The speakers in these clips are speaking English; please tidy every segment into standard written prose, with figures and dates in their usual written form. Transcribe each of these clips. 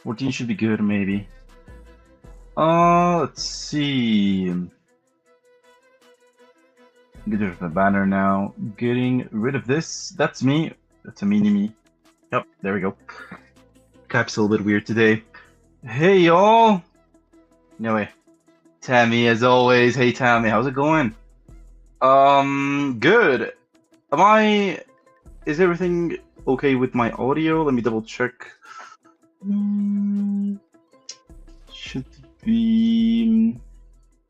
14 should be good, maybe. Let's see. Get rid of the banner now. Getting rid of this. That's me. That's a mini me. Yep, there we go. Cap's a little bit weird today. Hey, y'all. No way. Tammy, as always. Hey, Tammy, how's it going? Good. Is everything okay with my audio? Let me double check. Should be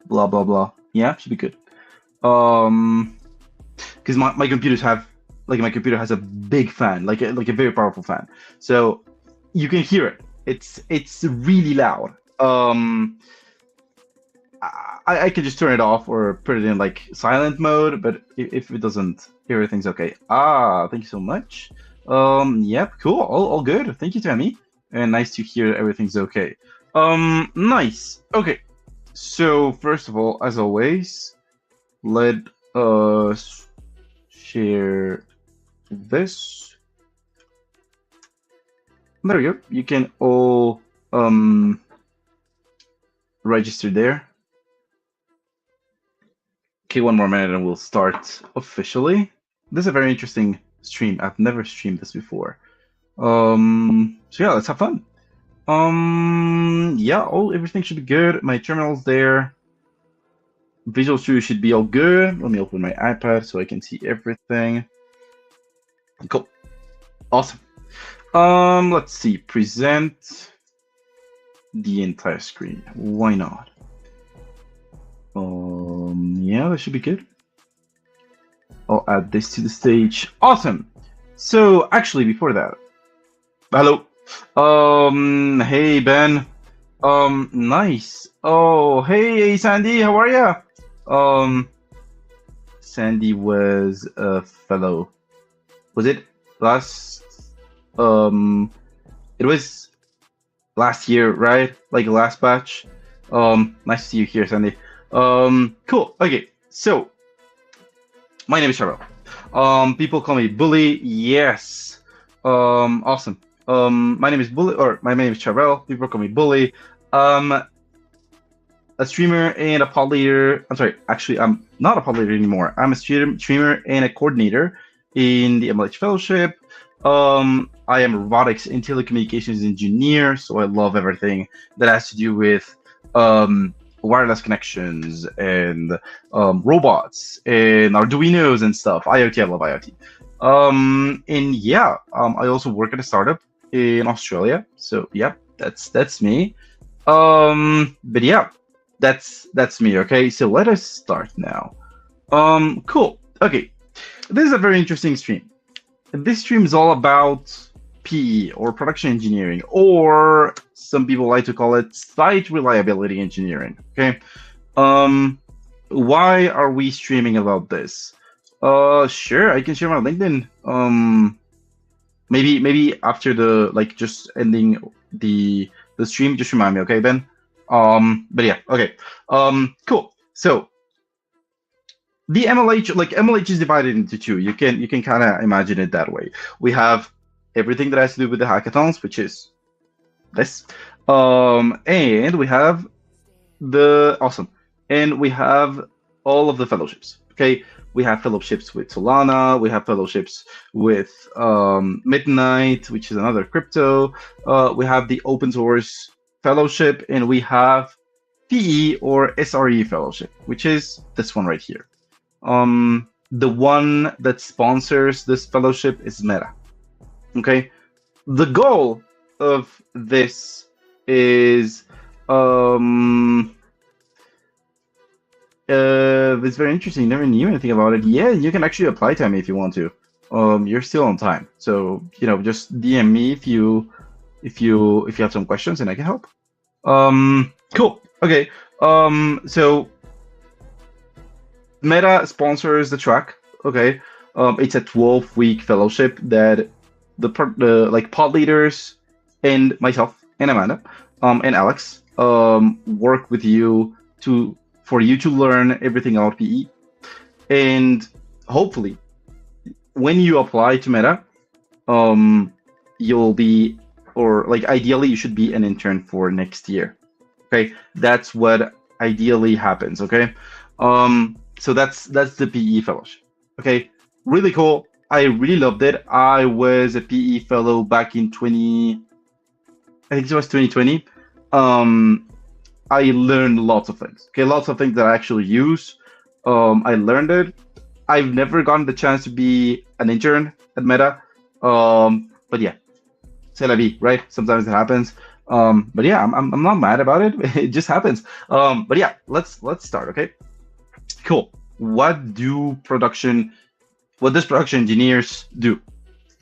blah blah blah. Yeah, should be good. Because my computers have my computer has a big fan, like a very powerful fan, so you can hear it. It's really loud. I can just turn it off or put it in like silent mode, but if it doesn't, everything's okay. Thank you so much. Yep, cool, all good. Thank you, Tammy, and nice to hear everything's okay. Nice. Okay, so first of all, as always, let us share this. There we go. You can all register there. Okay, one more minute and we'll start officially. This is a very interesting stream. I've never streamed this before. So yeah, let's have fun. Yeah, everything should be good. My terminal's there. Visual Studio should be all good. Let me open my iPad so I can see everything. Cool. Awesome. Let's see. Present the entire screen. Why not? Yeah, that should be good. I'll add this to the stage. Awesome. So actually, before that, hello. Hey Ben. Nice. Oh, hey Sandy, how are ya? Sandy was a fellow. Was it last? It was last year, right? Like last batch. Nice to see you here, Sandy. Cool. Okay, so my name is Cheryl. People call me Bully. Yes. Awesome. My name is Bully, or my name is Cheryl. People call me Bully. A streamer and a pod leader. I'm sorry, actually, I'm not a pod leader anymore. I'm a streamer and a coordinator in the MLH Fellowship. I am a robotics and telecommunications engineer, so I love everything that has to do with wireless connections and robots and Arduinos and stuff. IoT, I love IoT. And yeah, I also work at a startup in Australia. So yeah, that's me. But yeah, that's me. Okay, so let us start now. Cool. Okay, this is a very interesting stream. This stream is all about PE, or production engineering, or some people like to call it site reliability engineering. Okay, why are we streaming about this? Sure, I can share my LinkedIn. Maybe after the just ending the stream, just remind me, okay, Ben? But yeah, okay. Cool. So the MLH, MLH is divided into two. You can kind of imagine it that way. We have everything that has to do with the hackathons, which is this. And we have and we have all of the fellowships. Okay, we have fellowships with Solana. We have fellowships with Midnight, which is another crypto. We have the open source fellowship, and we have PE or SRE fellowship, which is this one right here. The one that sponsors this fellowship is Meta. Okay, the goal of this is it's very interesting. Never knew anything about it. Yeah, you can actually apply to me if you want to. You're still on time, so just DM me if you have some questions and I can help. Cool. Okay. So Meta sponsors the track. Okay. It's a 12-week fellowship that the pod leaders and myself and Amanda and Alex work with you for you to learn everything about PE, and hopefully when you apply to Meta, you'll be or like ideally you should be an intern for next year. Okay, that's what ideally happens. Okay, so that's the PE fellowship. Okay, really cool. I really loved it. I was a PE fellow back in 20, I think it was 2020. Um, I learned lots of things. Okay, lots of things that I actually use. I learned it. I've never gotten the chance to be an intern at Meta. But yeah, c'est la vie, right? Sometimes it happens. But yeah, I'm not mad about it. It just happens. But yeah, let's start. Okay, cool. What does production engineers do?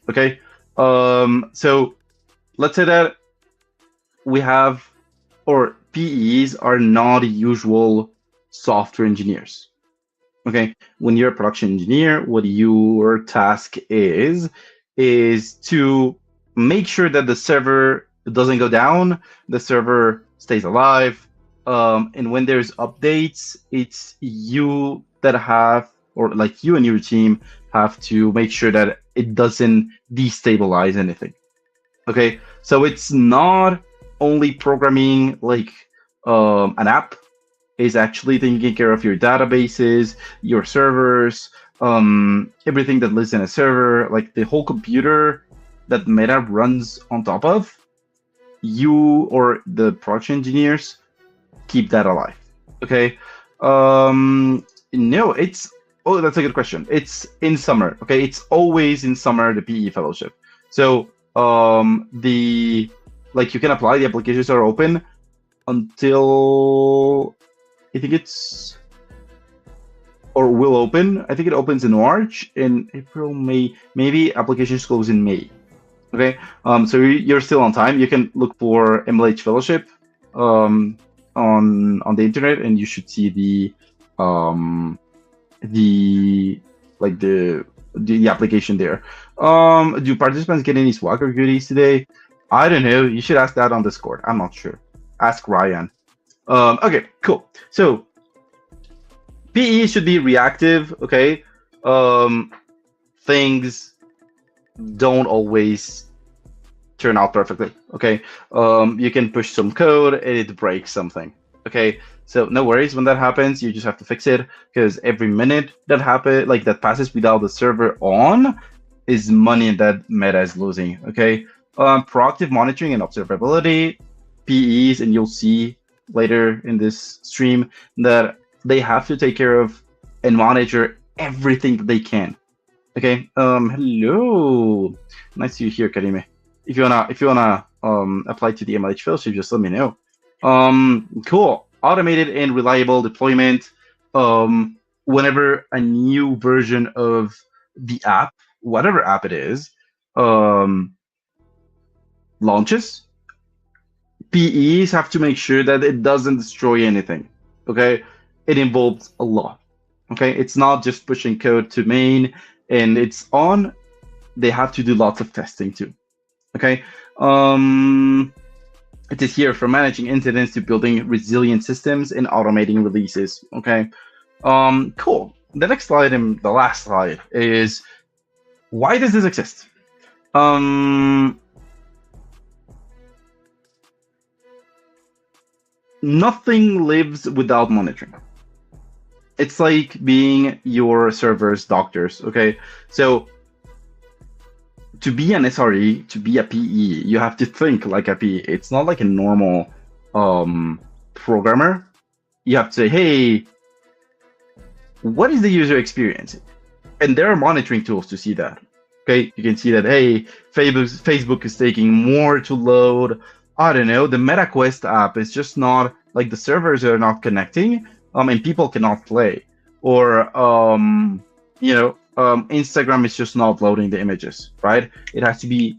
Okay, so let's say that we have, or PEs are not usual software engineers. Okay, when you're a production engineer, what your task is to make sure that the server doesn't go down, the server stays alive, and when there's updates, it's you that have, or like you and your team have to make sure that it doesn't destabilize anything. Okay, so it's not only programming like an app, is actually taking care of your databases, your servers, everything that lives in a server, like the whole computer that Meta runs on top of. You or the production engineers keep that alive. Okay. No, it's oh, that's a good question. It's in summer. Okay, it's always in summer, the PE fellowship. So the like you can apply. The applications are open until I think it's or will open. I think it opens in March, in April, May. Maybe applications close in May. Okay, so you're still on time. You can look for MLH Fellowship on the internet, and you should see the like the application there. Do participants get any swag or goodies today? I don't know. You should ask that on Discord. I'm not sure. Ask Ryan. Okay, cool. So PE should be reactive. Okay, things don't always turn out perfectly. Okay, you can push some code and it breaks something. Okay, so no worries when that happens. You just have to fix it, because every minute that passes without the server on is money that Meta is losing. Okay, proactive monitoring and observability, PEs, and you'll see later in this stream that they have to take care of and monitor everything that they can. Okay. Hello. Nice to hear, Karime. If you wanna apply to the MLH fellowship, just let me know. Cool. Automated and reliable deployment. Whenever a new version of the app, whatever app it is, launches, PEs have to make sure that it doesn't destroy anything. Okay, it involves a lot. Okay, it's not just pushing code to main and it's on. They have to do lots of testing too. Okay, it is here from managing incidents to building resilient systems and automating releases. Okay, cool. The next slide and the last slide is, why does this exist? Nothing lives without monitoring. It's like being your server's doctors. Okay, so to be an SRE, to be a PE, you have to think like a PE. It's not like a normal programmer. You have to say, hey, what is the user experience? And there are monitoring tools to see that. Okay, you can see that, hey, Facebook is taking more to load. I don't know, the MetaQuest app is just not, like, the servers are not connecting, and people cannot play. Or, Instagram is just not loading the images, right? It has to be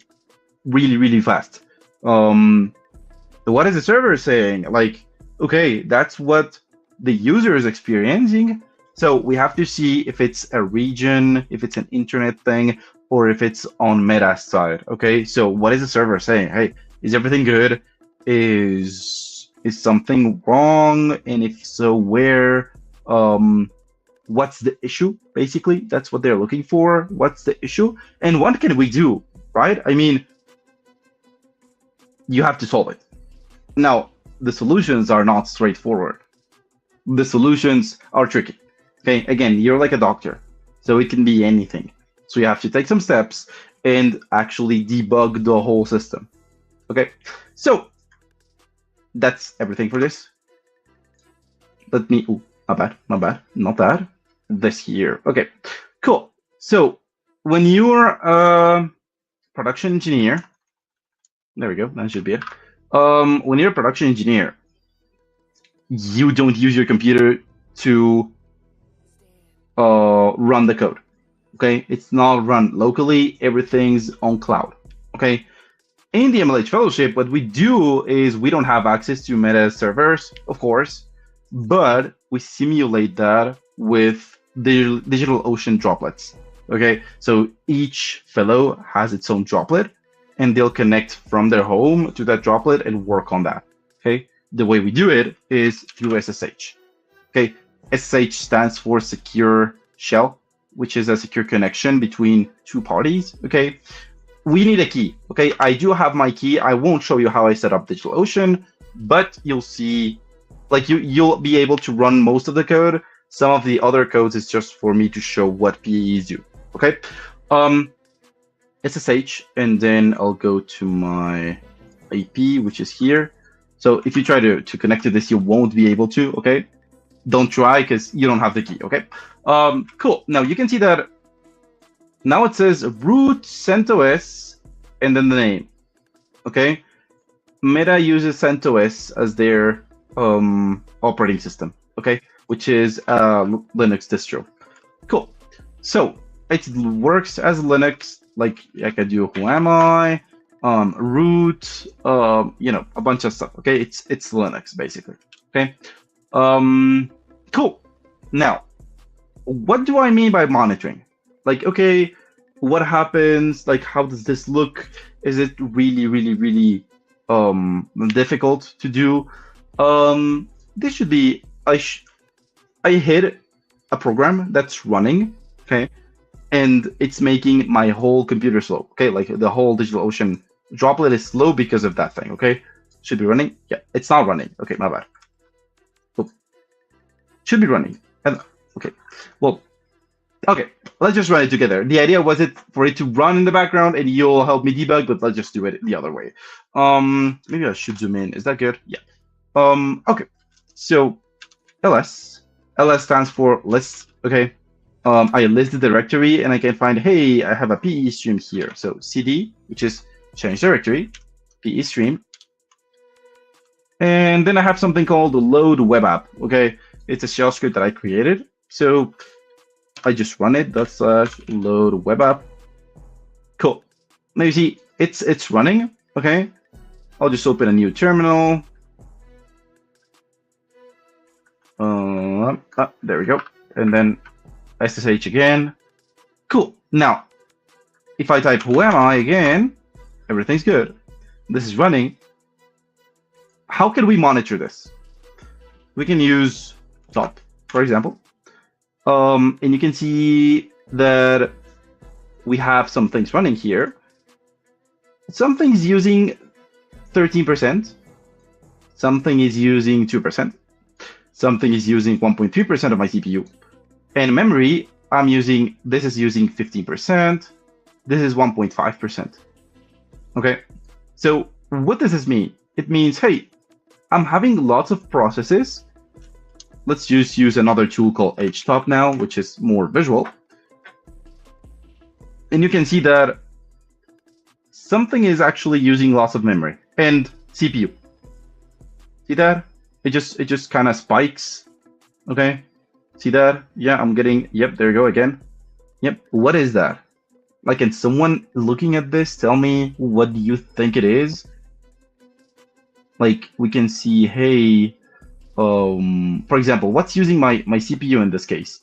really, really fast. What is the server saying? Like, okay, that's what the user is experiencing. So we have to see if it's a region, if it's an internet thing, or if it's on Meta's side. Okay, so what is the server saying? Hey, is everything good? Is something wrong? And if so, where? What's the issue? Basically, that's what they're looking for. What's the issue? And what can we do? Right? I mean, you have to solve it. Now, the solutions are not straightforward. The solutions are tricky. Okay, again, you're like a doctor, so it can be anything. So you have to take some steps and actually debug the whole system. Okay, so that's everything for this. Let me, ooh, not bad, not bad, not bad. This here. Okay, cool. So when you're a production engineer, there we go, that should be it. When you're a production engineer, you don't use your computer to run the code. Okay, it's not run locally. Everything's on cloud. Okay, in the MLH Fellowship, what we do is we don't have access to meta servers, of course, but we simulate that with the DigitalOcean droplets. Okay, so each fellow has its own droplet, and they'll connect from their home to that droplet and work on that. Okay, the way we do it is through SSH. Okay, SSH stands for Secure Shell, which is a secure connection between two parties. Okay, we need a key. Okay, I do have my key. I won't show you how I set up DigitalOcean, but you'll see, like you'll be able to run most of the code. Some of the other codes is just for me to show what PEs do. Okay, SSH, and then I'll go to my IP, which is here. So if you try to connect to this, you won't be able to. Okay, don't try because you don't have the key. Okay, cool. Now you can see that now it says root CentOS and then the name. Okay, Meta uses CentOS as their operating system. Okay, which is Linux distro. Cool. So it works as Linux. Like I could do who am I, root, you know, a bunch of stuff. Okay, it's Linux basically. Okay, cool. Now, what do I mean by monitoring? Like, okay, what happens? Like, how does this look? Is it really difficult to do? This should be I hit a program that's running. Okay, and it's making my whole computer slow. Okay, like the whole DigitalOcean droplet is slow because of that thing. Okay, should be running. Yeah, it's not running. Okay, my bad. Oh. Should be running. And okay, well, okay, let's just run it together. The idea was for it to run in the background, and you'll help me debug. But let's just do it the other way. Maybe I should zoom in. Is that good? Yeah. Okay. So ls stands for list. Okay. I list the directory and I can find, hey, I have a PE stream here. So cd, which is change directory, PE stream. And then I have something called load web app. Okay, it's a shell script that I created. So I just run it, /load web app. Cool. Now you see it's running. Okay, I'll just open a new terminal. There we go. And then SSH again. Cool. Now, if I type who am I again, everything's good. This is running. How can we monitor this? We can use top, for example. And you can see that we have some things running here. Something's using 13%. Something is using 2%. Something is using 1.3% of my CPU. And memory, this is using 15%. This is 1.5%. Okay, so what does this mean? It means, hey, I'm having lots of processes. Let's just use another tool called htop now, which is more visual. And you can see that something is actually using lots of memory and CPU. See that? It just kind of spikes. Okay. See that? Yeah, I'm getting, yep, there you go again. Yep, what is that? Like, can someone looking at this tell me what do you think it is? Like, we can see, hey, for example, what's using my CPU in this case?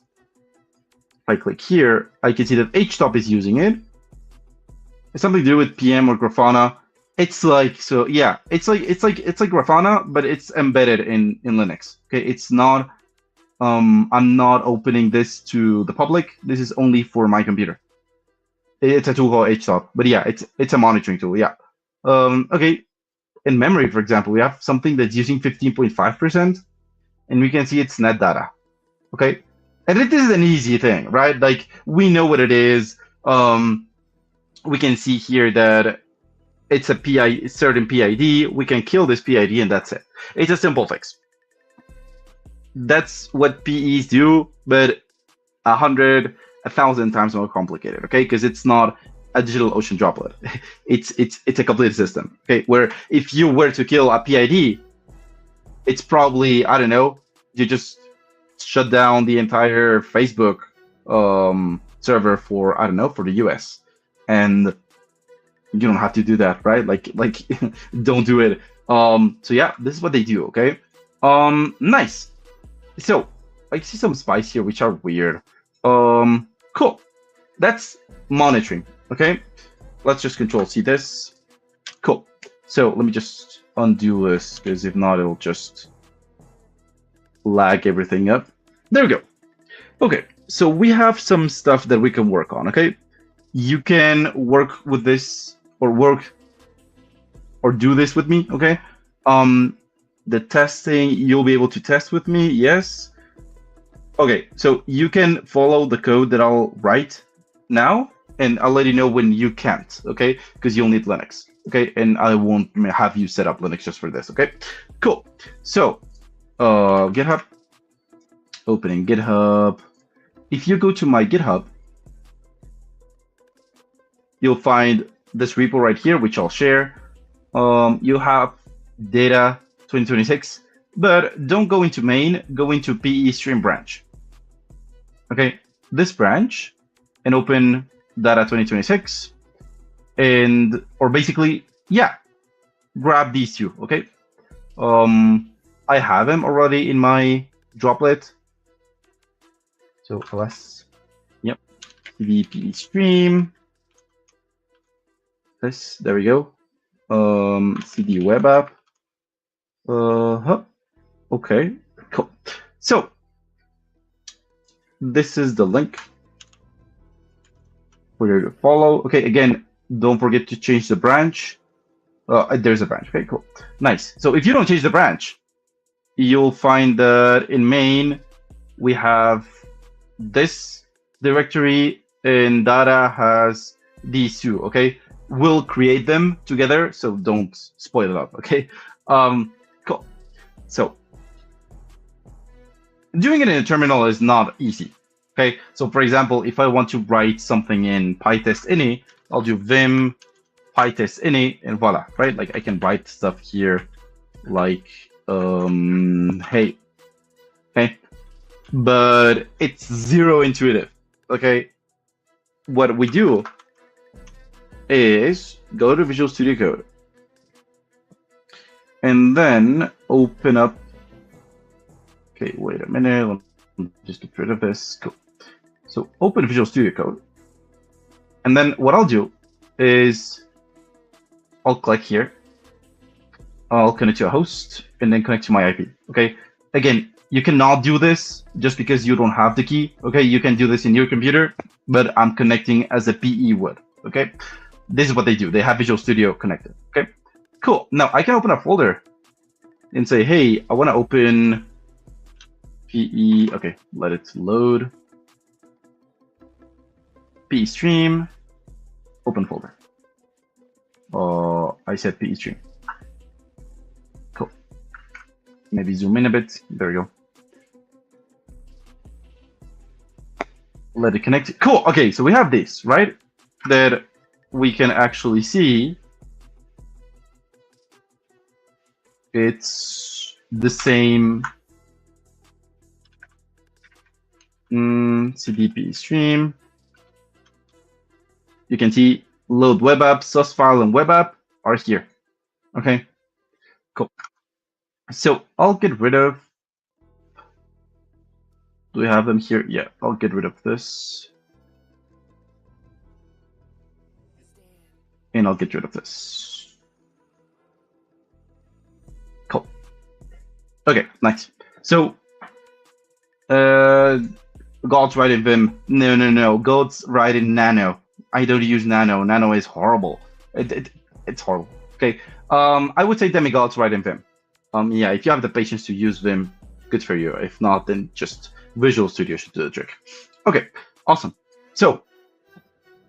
If I click here, I can see that htop is using it. It's something to do with PM or Grafana. It's like, so yeah, it's like Grafana, but it's embedded in Linux. Okay, it's not. I'm not opening this to the public. This is only for my computer. It's a tool called htop, but yeah, it's a monitoring tool. Yeah. Okay. in memory, for example, we have something that's using 15.5%, and we can see it's net data. Okay, and it is an easy thing, right? Like we know what it is. We can see here that it's a PI, certain PID. We can kill this PID, and that's it. It's a simple fix. That's what PEs do, but 100, 1,000 times more complicated. Okay, because it's not a digital ocean droplet. It's a complete system. Okay, where if you were to kill a PID, it's probably, I don't know, you just shut down the entire Facebook server for, I don't know, for the US, and you don't have to do that, right? Like don't do it. So yeah, this is what they do. Okay, nice. So I see some spies here which are weird. Cool. That's monitoring. Okay, let's just control C this. Cool. So let me just undo this, because if not, it'll just lag everything up. There we go. Okay, so we have some stuff that we can work on. Okay, you can work with this or do this with me. Okay, the testing, you'll be able to test with me. Yes. Okay, so you can follow the code that I'll write now, and I'll let you know when you can't. Okay, because you'll need Linux. Okay, and I won't have you set up Linux just for this. Okay, cool. So GitHub, opening GitHub. If you go to my GitHub, you'll find this repo right here, which I'll share. You have data 2026, but don't go into main, go into PE stream branch. Okay, this branch, and open data 2026, and, or basically, yeah, grab these two. Okay, I have them already in my droplet. So ls, yep, PE stream. This, there we go. CD web app. Okay, cool. So this is the link for you to follow. Okay, again, don't forget to change the branch. There's a branch. Okay, cool, nice. So if you don't change the branch, you'll find that in main we have this directory, and data has these two. Okay, we'll create them together, so don't spoil it up. Okay, cool. So doing it in a terminal is not easy. Okay, so for example, if I want to write something in pytest ini, I'll do vim pytest ini, and voila, right? Like I can write stuff here like hey, okay, but it's zero intuitive. Okay, what we do is go to Visual Studio Code and then open up. Okay, wait a minute. Let me just get rid of this. Cool. So open Visual Studio Code, and then what I'll do is I'll click here. I'll connect to a host and then connect to my IP. Okay. Again, you cannot do this just because you don't have the key. Okay, you can do this in your computer, but I'm connecting as a PE would. Okay, this is what they do. They have Visual Studio connected. Okay, cool. Now I can open a folder and say, hey, I want to open PE. Okay, let it load. PE stream, open folder. I said PE stream. Cool. Maybe zoom in a bit. There we go. Let it connect. Cool. Okay, so we have this, right? That we can actually see. It's the same CDP stream. You can see load web app, source file, and web app are here. Okay, cool. So I'll get rid of. Do we have them here? Yeah, I'll get rid of this. And I'll get rid of this. Cool. Okay, nice. So, God's writing Vim. No. God's writing Nano. I don't use Nano. Nano is horrible. It's horrible. Okay. I would say demigods right in Vim. Yeah, if you have the patience to use Vim, good for you. If not, then just Visual Studio should do the trick. Okay, awesome. So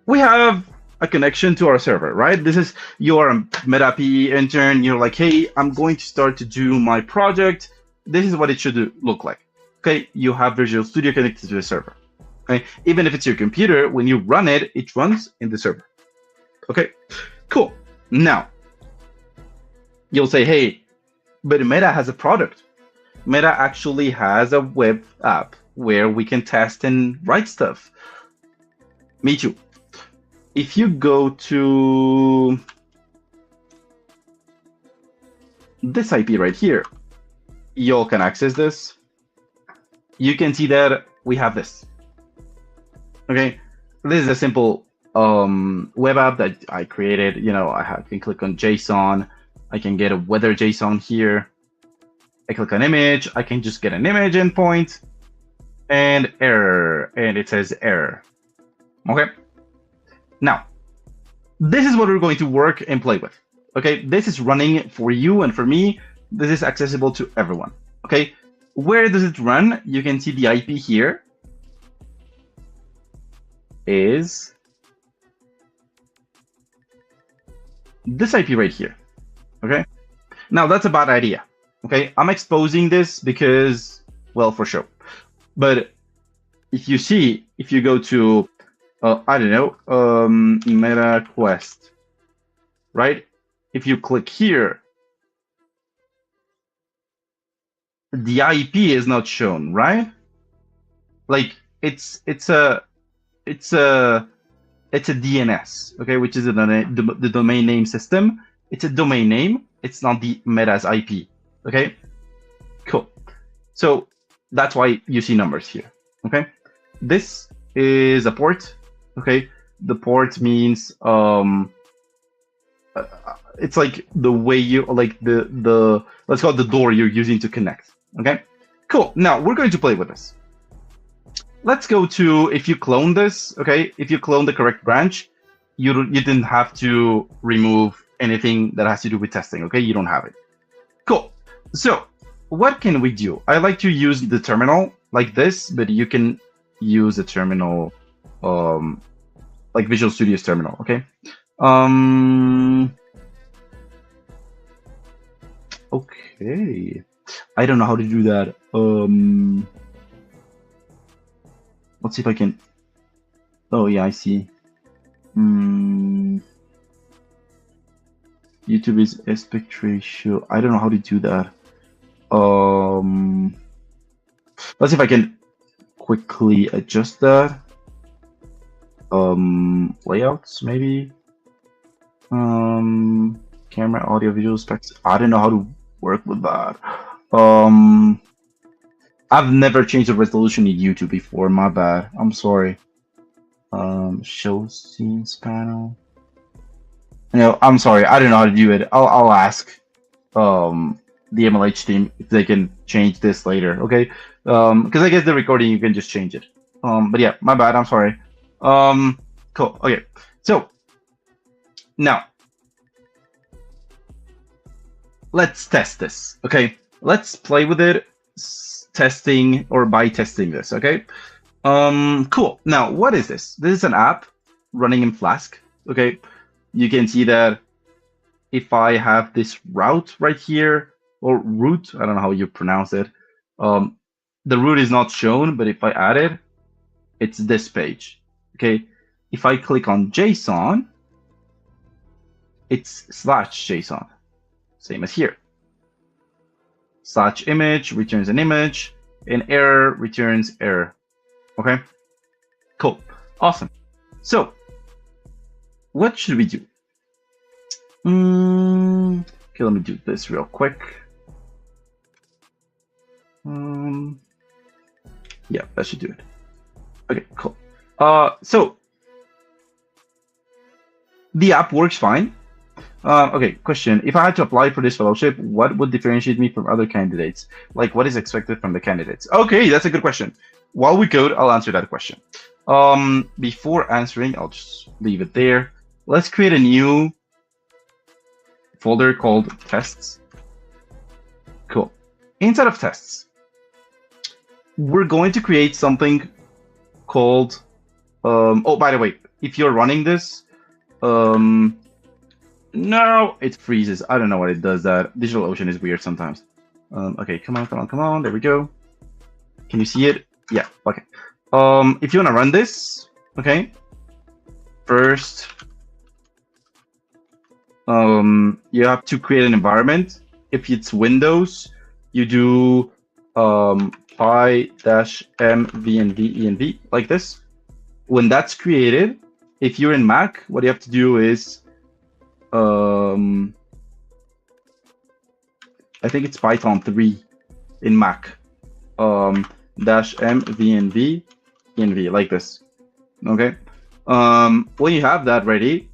we have a connection to our server, right? This is your MetaP intern. You're like, hey, I'm going to start to do my project. This is what it should look like. Okay, you have Visual Studio connected to the server. Okay, even if it's your computer, when you run it, it runs in the server. Okay, cool. Now, you'll say, hey, but Meta has a product. Meta actually has a web app where we can test and write stuff. Me too. If you go to this IP right here, you all can access this. You can see that we have this. Okay, this is a simple web app that I created. You know, I can click on JSON. I can get a weather JSON here. I click on image. I can just get an image endpoint and error, and it says error. Okay. Now, this is what we're going to work and play with. Okay, this is running for you and for me. This is accessible to everyone. Okay, where does it run? You can see the IP here is this IP right here. Okay, now that's a bad idea. Okay, I'm exposing this because, well, for sure. But if you see, if you go to I don't know, Meta Quest, right? If you click here, the IP is not shown, right? Like it's a DNS, okay, which is the domain name system. It's a domain name. It's not the Meta's IP, okay? Cool. So that's why you see numbers here, okay? This is a port. Okay, the port means it's like the way you like the let's call it the door you're using to connect. Okay, cool. Now we're going to play with this. Let's go to, if you clone this, okay, if you clone the correct branch, you didn't have to remove anything that has to do with testing. Okay, you don't have it. Cool. So what can we do? I like to use the terminal like this, but you can use a terminal like Visual Studio's terminal, okay? Okay. I don't know how to do that. Let's see if I can. Oh yeah, I see. YouTube is aspect ratio. I don't know how to do that. Let's see if I can quickly adjust that. Layouts maybe. Camera, audio, visual specs. I don't know how to work with that. I've never changed the resolution in YouTube before. My bad. I'm sorry. Show scenes panel. No, I'm sorry. I don't know how to do it. I'll ask the MLH team if they can change this later. Okay. Because I guess the recording you can just change it. But yeah, my bad. I'm sorry. Cool. Okay. So now let's test this. Okay. Let's play with it, testing or by testing this. Okay. Cool. Now, what is this? This is an app running in Flask. Okay. You can see that if I have this route right here, or root, I don't know how you pronounce it. The root is not shown, but if I add it, it's this page. Okay. If I click on JSON, it's /JSON, same as here. /image returns an image, and error returns error. Okay, cool, awesome. So, what should we do? Okay, let me do this real quick. Yeah, that should do it. Okay, cool. So the app works fine. Okay, question. If I had to apply for this fellowship, what would differentiate me from other candidates? Like, what is expected from the candidates? Okay, that's a good question. While we code, I'll answer that question. Before answering, I'll just leave it there. Let's create a new folder called tests. Cool. Inside of tests, we're going to create something called, oh, by the way, if you're running this, no, it freezes. I don't know what it does that. DigitalOcean is weird sometimes. Okay, come on. There we go. Can you see it? Yeah, okay. If you want to run this, okay, first, you have to create an environment. If it's Windows, you do pi-m-v-n-v-env like this. When that's created, if you're in Mac, what you have to do is, I think it's Python 3 in Mac, -m-v-n-v-env like this. Okay. When you have that ready,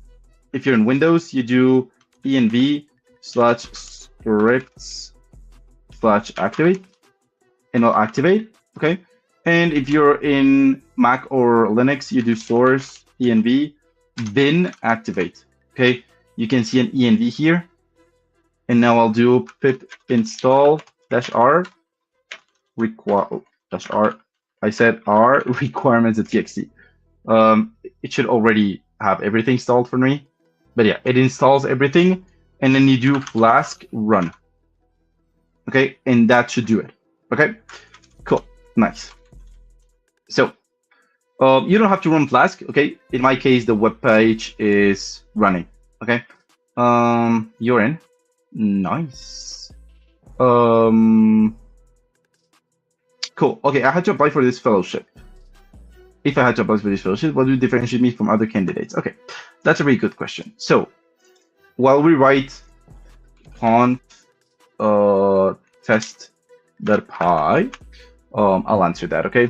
if you're in Windows, you do env/scripts/activate, and it'll activate. Okay. And if you're in Mac or Linux, you do source env bin activate. Okay. You can see an env here. And now I'll do pip install -r -r. I said r requirements.txt. It should already have everything installed for me. But yeah, it installs everything, and then you do flask run. Okay, and that should do it. Okay, cool, nice. So you don't have to run Flask. Okay, in my case, the web page is running. Okay, you're in. Nice. Cool. Okay, I had to apply for this fellowship. If I had to apply for this fellowship, what would differentiate me from other candidates? Okay, that's a very good question. So while we write on test.py, I'll answer that. Okay.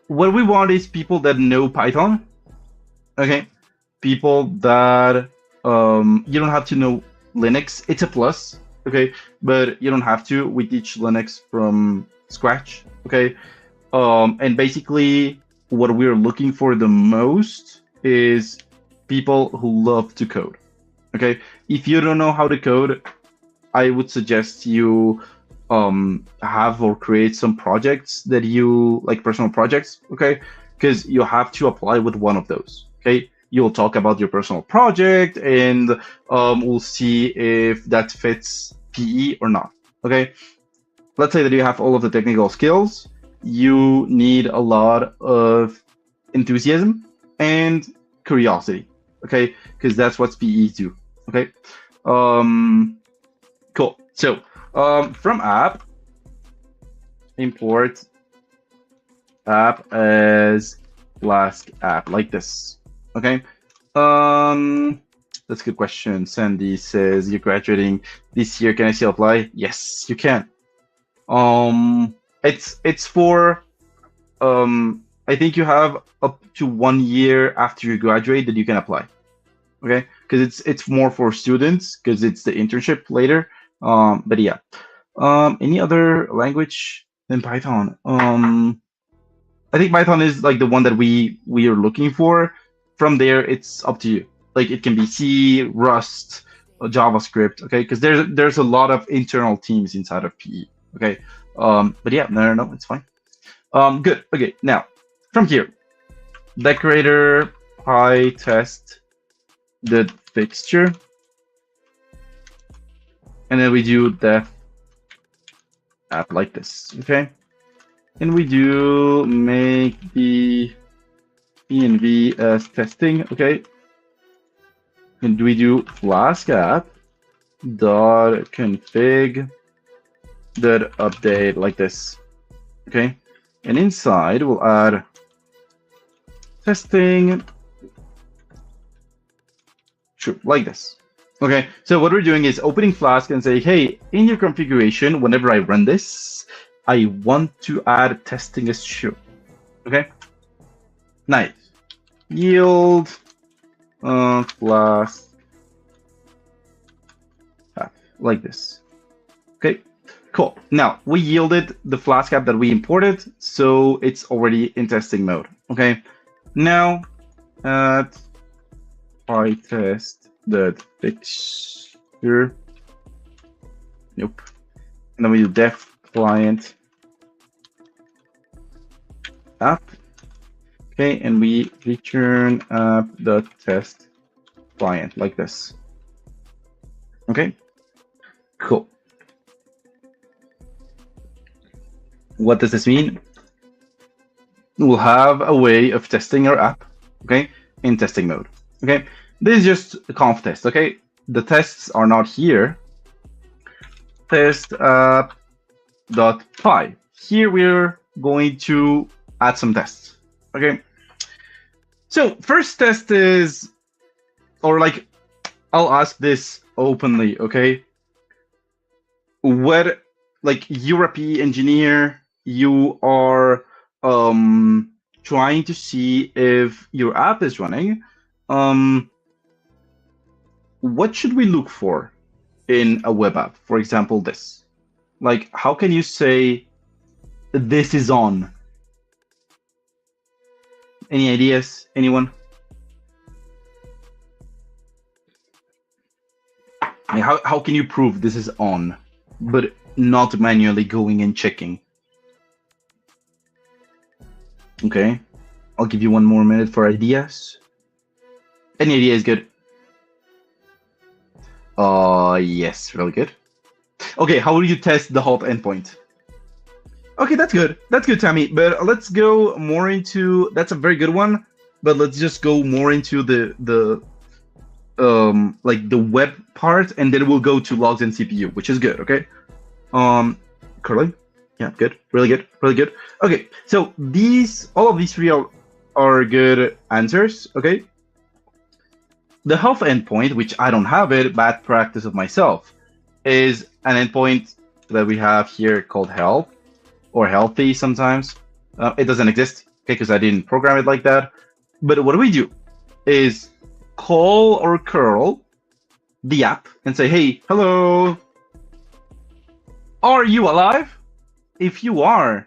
What we want is people that know Python. Okay, people that you don't have to know Linux. It's a plus. Okay, but you don't have to. We teach Linux from scratch. Okay, and basically what we're looking for the most is people who love to code. Okay, if you don't know how to code, I would suggest you have or create some projects that you like, personal projects. Okay, because you have to apply with one of those. Okay, you'll talk about your personal project, and we'll see if that fits PE or not. Okay, let's say that you have all of the technical skills. You need a lot of enthusiasm and curiosity. Okay, because that's what PEs do. Okay, cool. So from app, import app as Flask app like this. Okay, that's a good question. Sandy says, you're graduating this year, can I still apply? Yes, you can. It's for I think you have up to 1 year after you graduate that you can apply. Okay, because it's more for students, because it's the internship later. But yeah, any other language than Python? I think Python is like the one that we are looking for. From there, it's up to you. Like, it can be C, Rust, JavaScript. Okay, because there's a lot of internal teams inside of PE. Okay, but yeah, no, it's fine. Good. Okay, now from here, decorator PyTest the fixture, and then we do the app like this. Okay, and we do make the env as testing. Okay, and we do Flask app dot config dot update like this. Okay, and inside we'll add testing like this. Okay, so what we're doing is opening Flask and say, hey, in your configuration, whenever I run this, I want to add testing as true. Okay, nice. Yield Flask app like this. Okay, cool. Now we yielded the Flask app that we imported, so it's already in testing mode. Okay, now test that fixture. Nope. And then we do def client app. Okay, and we return app.test client like this. Okay, cool. What does this mean? We'll have a way of testing our app, okay, in testing mode. Okay, this is just a conf test. Okay, the tests are not here. Test app.py. Here we're going to add some tests. Okay, so first test is, or like, I'll ask this openly. Okay, what, like, you're a PE engineer, you are trying to see if your app is running. What should we look for in a web app? For example, this. Like, how can you say this is on? Any ideas? Anyone? I mean, how can you prove this is on, but not manually going and checking? Okay, I'll give you 1 more minute for ideas. Any idea is good. Yes, really good. Okay, how will you test the halt endpoint? Okay, that's good. That's good, Tammy. But let's go more into, that's a very good one. But let's just go more into the like the web part, and then we'll go to logs and CPU, which is good. Okay. Curly. Yeah, good. Really good. Really good. Okay, so all of these 3 are good answers. Okay. The health endpoint, which I don't have it, bad practice of myself, is an endpoint that we have here called health or healthy sometimes. It doesn't exist, okay, because I didn't program it like that. But what we do is call or curl the app and say, hey, hello, are you alive? If you are,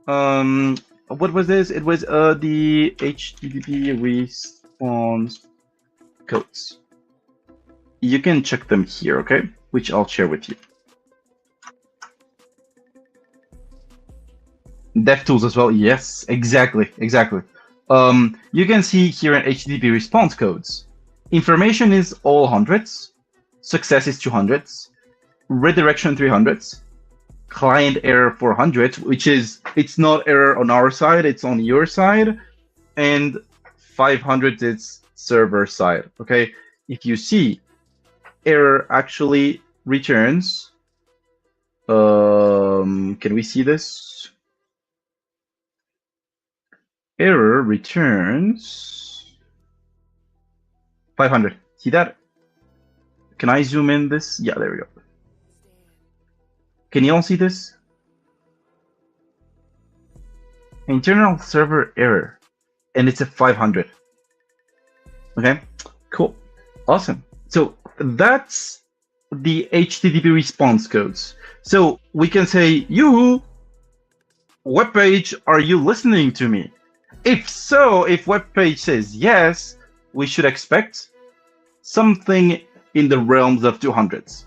what was this? It was the HTTP response codes. You can check them here, okay? Which I'll share with you. DevTools as well. Yes, exactly. You can see here in HTTP response codes. Information is all hundreds. Success is 200s. Redirection 300s. Client error 400, which is, it's not error on our side, it's on your side, and 500 is server side. Okay, if you see, error actually returns. Can we see this? Error returns 500. See that? Can I zoom in this? Yeah, there we go. Can you all see this? Internal server error, and it's a 500. Okay, cool, awesome. So that's the HTTP response codes. So we can say, you, web page, are you listening to me? If so, if web page says yes, we should expect something in the realms of 200s.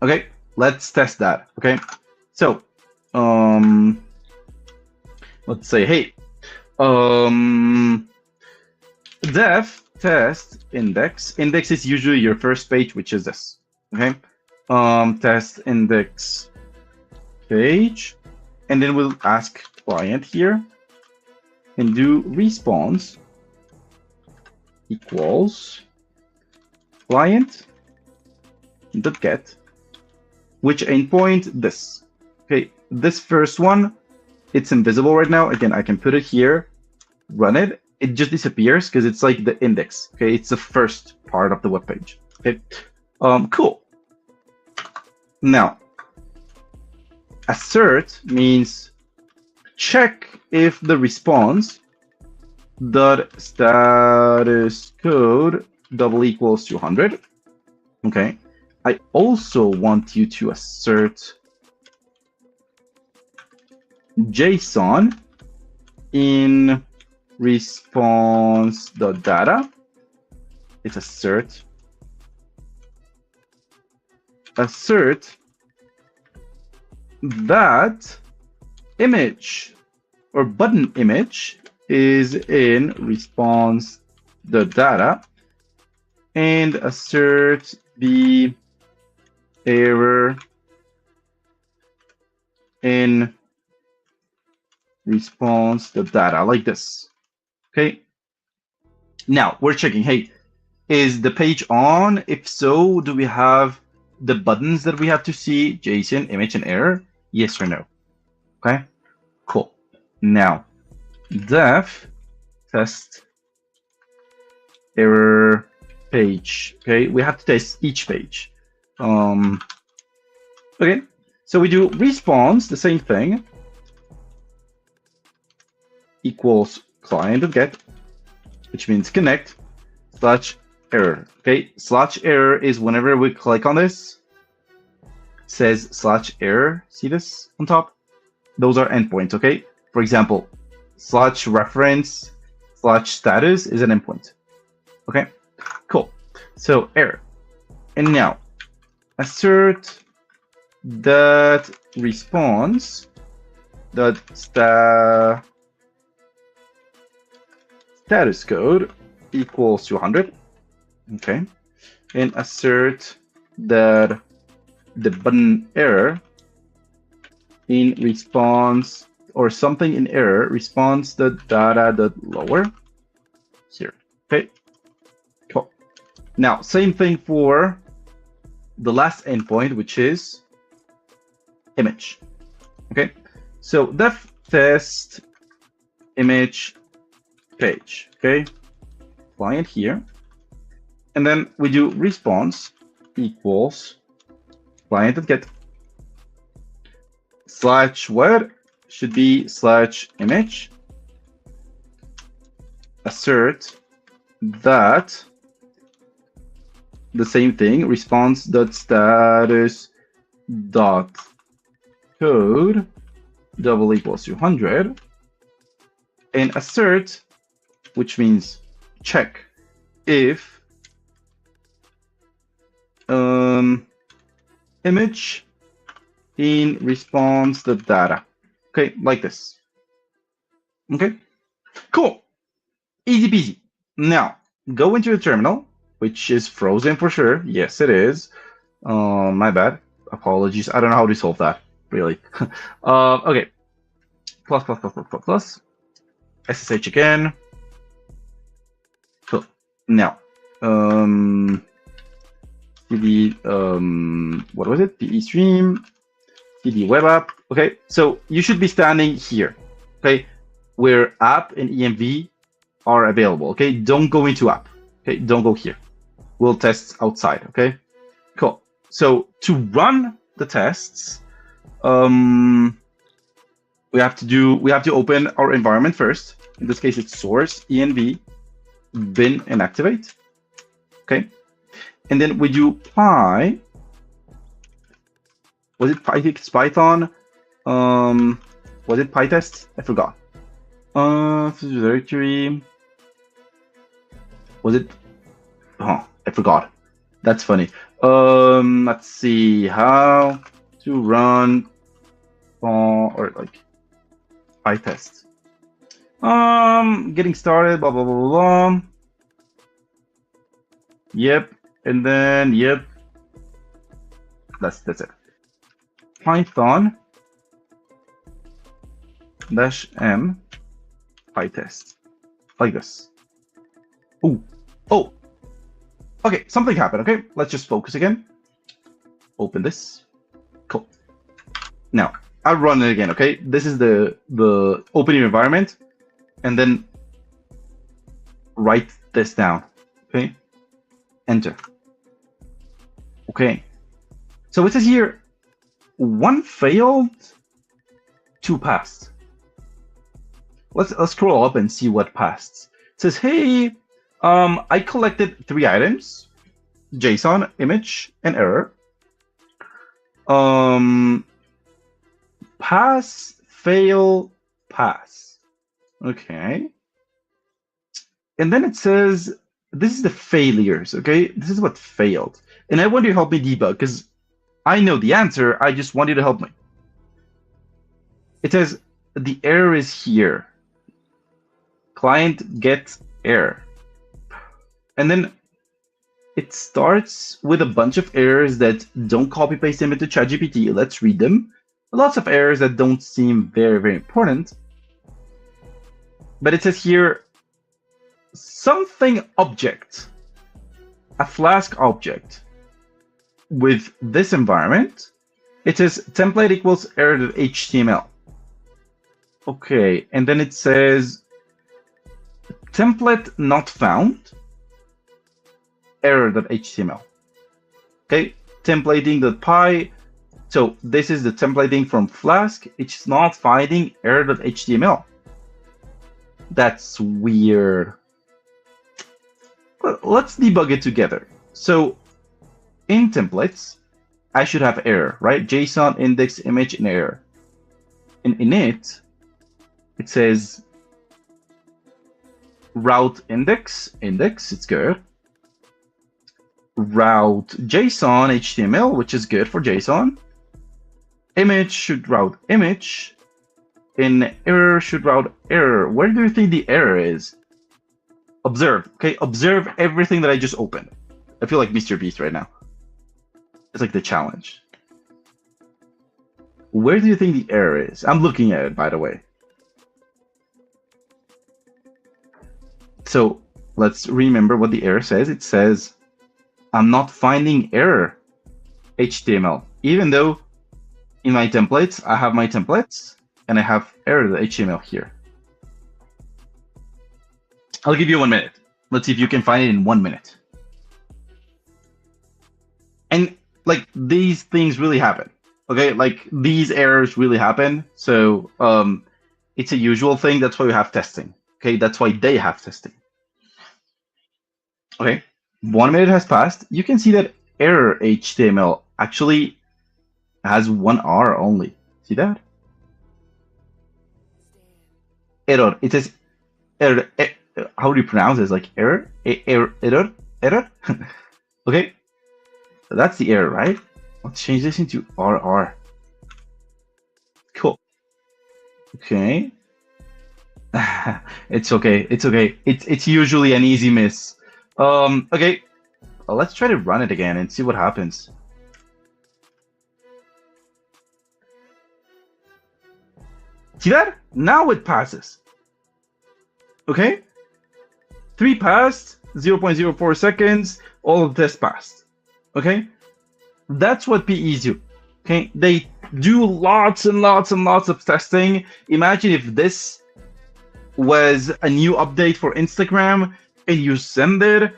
Okay. Let's test that. Okay, so let's say, hey, def test index. Index is usually your first page, which is this. Okay, test index page, and then we'll ask client here and do response equals client dot get. Which endpoint? This. Okay, this first one, it's invisible right now. Again, I can put it here, run it. It just disappears because it's like the index. Okay, it's the first part of the web page. Okay, cool. Now, assert means check if the response dot status code double equals 200. Okay. I also want you to assert JSON in response.data It's assert that image or button image is in response the data, and assert the error in response the data, like this. Okay. Now we're checking, hey, is the page on? If so, do we have the buttons that we have to see, JSON, image, and error? Yes or no? Okay, cool. Now, def test error page. Okay, we have to test each page. Okay, so we do response, the same thing, equals client.get, which means connect slash error. Okay, slash error is whenever we click on this, says slash error. See this on top? Those are endpoints. Okay, for example, slash reference slash status is an endpoint. Okay, cool. So error, and now assert that response that status code equals to 100. Okay, and assert that the button error in response or something in error response the data.lower here. Okay, cool. Now same thing for the last endpoint, which is image. Okay, so def test image page. Okay, client here, and then we do response equals client.get slash what should be slash image, assert that the same thing, response.status dot code double equals to 100, and assert, which means check if image in response the data. Okay, like this. Okay, cool, easy peasy. Now go into the terminal, which is frozen for sure. Yes, it is. My bad. Apologies. I don't know how to solve that really. Okay. Plus. SSH again. Cool. Now, cd what was it? PE stream, cd web app. Okay, so you should be standing here. Okay, where app and env are available. Okay, don't go into app. Okay, don't go here. We'll test outside. Okay, cool. So to run the tests, we have to open our environment first. In this case, it's source env bin and activate. Okay, and then we do py. Was it I think it's Python? Was it pytest? I forgot. Directory. Was it? Oh, I forgot. That's funny. Let's see how to run or like pytest. Getting started. Blah blah blah blah blah. Yep, and then yep. That's it. Python -m pytest, like this. Oh, okay, something happened. Okay, let's just focus again. Open this. Cool. Now I'll run it again. Okay, this is the opening environment, and then write this down. Okay, enter. Okay, so it says here 1 failed, 2 passed. Let's scroll up and see what passed. It says, hey, I collected 3 items: JSON, image, and error. Pass, fail, pass. Okay. And then it says this is the failures, okay? This is what failed. And I want you to help me debug because I know the answer. I just want you to help me. It says the error is here. Client gets error. And then it starts with a bunch of errors that don't copy paste them into ChatGPT. Let's read them. Lots of errors that don't seem very, very important. But it says here, something object, a Flask object with this environment. It says template equals error.html. Okay, and then it says template not found, error.html. Okay, templating.py. So this is the templating from Flask. It's not finding error.html. That's weird. Well, let's debug it together. So in templates, I should have error, right? JSON, index, image, and error. And in it, it says route index, it's good. Route JSON, HTML, which is good for JSON. Image should route image. And error should route error. Where do you think the error is? Observe, okay? Observe everything that I just opened. I feel like Mr. Beast right now. It's like the challenge. Where do you think the error is? I'm looking at it, by the way. So let's remember what the error says. It says, I'm not finding error HTML, even though in my templates, I have my templates and I have error.html here. I'll give you 1 minute. Let's see if you can find it in 1 minute. And like these things really happen. Okay, like these errors really happen. So it's a usual thing. That's why we have testing. Okay, that's why they have testing. Okay, 1 minute has passed. You can see that error HTML actually has one R only. See that? Error. It says error. How do you pronounce this? Like error? Error? Okay, so that's the error, right? Let's change this into RR. Cool. Okay. It's okay. It's okay. It's usually an easy miss. Okay. Well, let's try to run it again and see what happens. See that? Now it passes. Okay. 3 passed, 0.04 seconds, all of this passed. Okay. That's what PEs do. Okay. They do lots and lots and lots of testing. Imagine if this was a new update for Instagram and you send it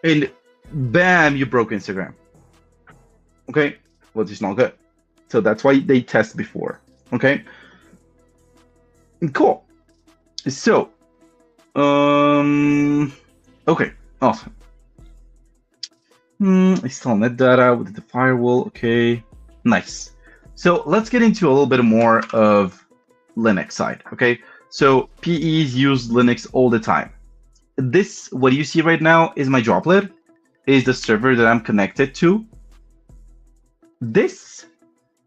and bam, you broke Instagram. Okay. Well, it's not good. So that's why they test before. Okay. Cool. So, okay, awesome. Install metadata with the firewall. Okay, nice. So let's get into a little bit more of Linux side. Okay, so PEs use Linux all the time. This, what you see right now, is my droplet, is the server that I'm connected to. This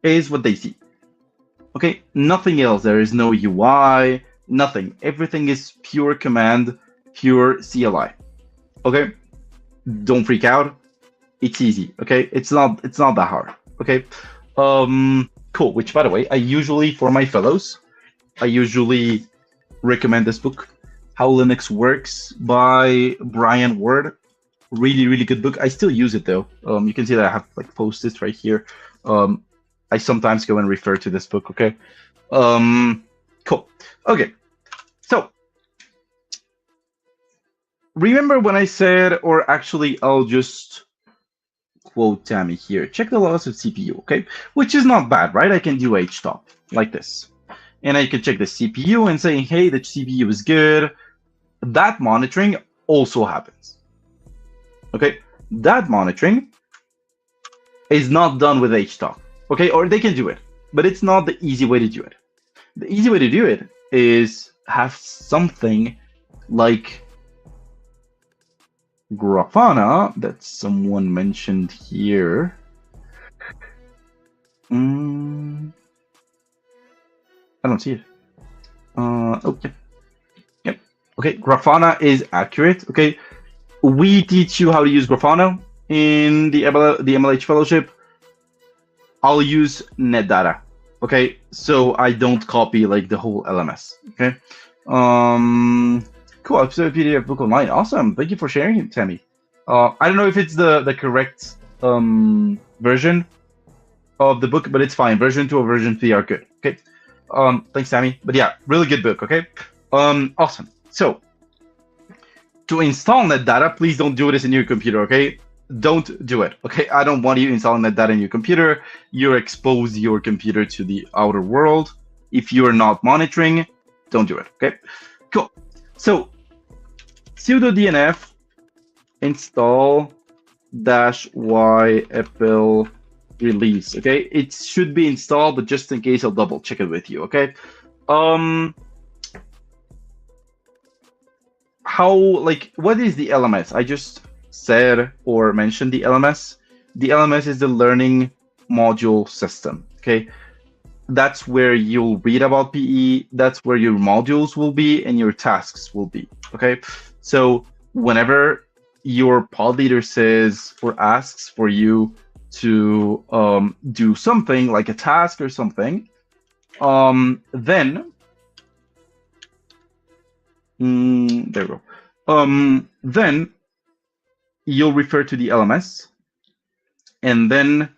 is what they see. Okay, nothing else. There is no UI, nothing. Everything is pure command, pure CLI. Okay, don't freak out. It's easy. Okay, it's not that hard. Okay, cool. Which, by the way, I usually, for my fellows, I usually recommend this book, How Linux Works by Brian Ward. Really, really good book. I still use it though. You can see that I have like post-its right here. I sometimes go and refer to this book, okay? Cool. Okay, so remember when I said, or actually I'll just quote Tammy here, check the loss of CPU, okay? Which is not bad, right? I can do htop like this. And I can check the CPU and say, hey, the CPU is good. That monitoring also happens, okay? That monitoring is not done with htop. Okay, or they can do it, but it's not the easy way to do it. The easy way to do it is have something like Grafana that someone mentioned here. I don't see it. Okay. Yep. Okay, Grafana is accurate. Okay, we teach you how to use Grafana in the MLH Fellowship. I'll use NetData. Okay, so I don't copy like the whole LMS. Okay. Cool. Episode PDF book online. Awesome. Thank you for sharing it, Tammy. I don't know if it's the correct version of the book, but it's fine. Version 2 or version 3 are good. Okay. Thanks, Tammy. But yeah, really good book. Okay. Awesome. So to install NetData, please don't do this in your computer. Okay. Don't do it. Okay. I don't want you installing NetData in your computer. You expose your computer to the outer world. If you are not monitoring, don't do it. Okay. Cool. So sudo dnf install -y epil release. Okay, it should be installed, but just in case, I'll double check it with you. Okay. How, like, what is the LMS? I just said or mentioned the LMS. The LMS is the learning module system. Okay, that's where you'll read about PE. That's where your modules will be and your tasks will be. Okay, so whenever your pod leader says or asks for you to do something like a task or something, then there we go. Then you'll refer to the LMS, and then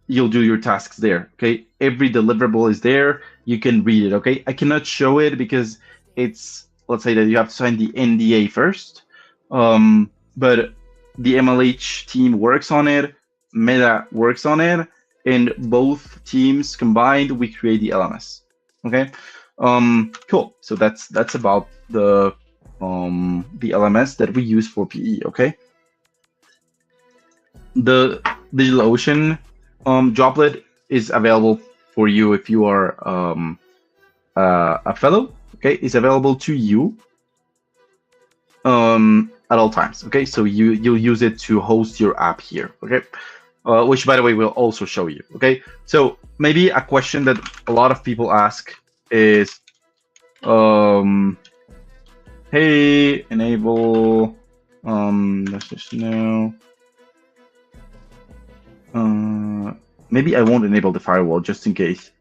you'll do your tasks there. Okay, every deliverable is there. You can read it. Okay, I cannot show it because it's, let's say that you have to sign the NDA first. But the MLH team works on it, Meta works on it, and both teams combined, we create the LMS. Okay, cool. So that's about the LMS that we use for PE. Okay, the DigitalOcean droplet is available for you if you are a fellow. Okay, it's available to you at all times. Okay, so you'll use it to host your app here. Okay, which by the way we'll also show you. Okay, so maybe a question that a lot of people ask is, hey, enable let's just know. Maybe I won't enable the firewall just in case.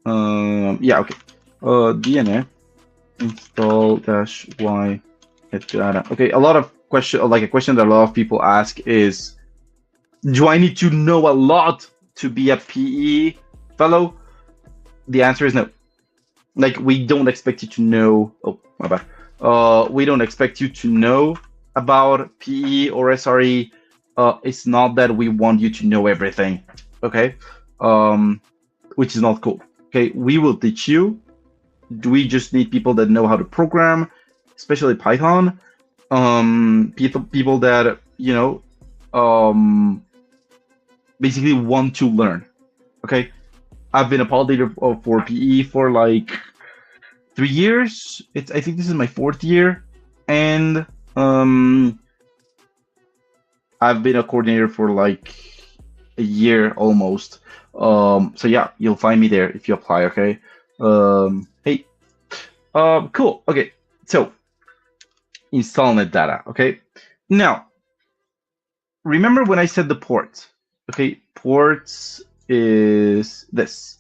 Yeah, okay. DNF install -y data. Okay, a lot of a question that a lot of people ask is, do I need to know a lot to be a PE fellow? The answer is no. Like, we don't expect you to know. Oh, my bad. We don't expect you to know about PE or SRE. It's not that we want you to know everything. Okay, which is not cool. Okay, we will teach you. We just need people that know how to program, especially Python. People that, you know, basically want to learn. Okay, I've been a pod leader for PE for like 3 years. I think this is my 4th year, and I've been a coordinator for like a year almost. So yeah, you'll find me there if you apply. Okay. Hey. Cool. Okay. So install NetData. Okay. Now, remember when I said the port? Okay. Ports is this.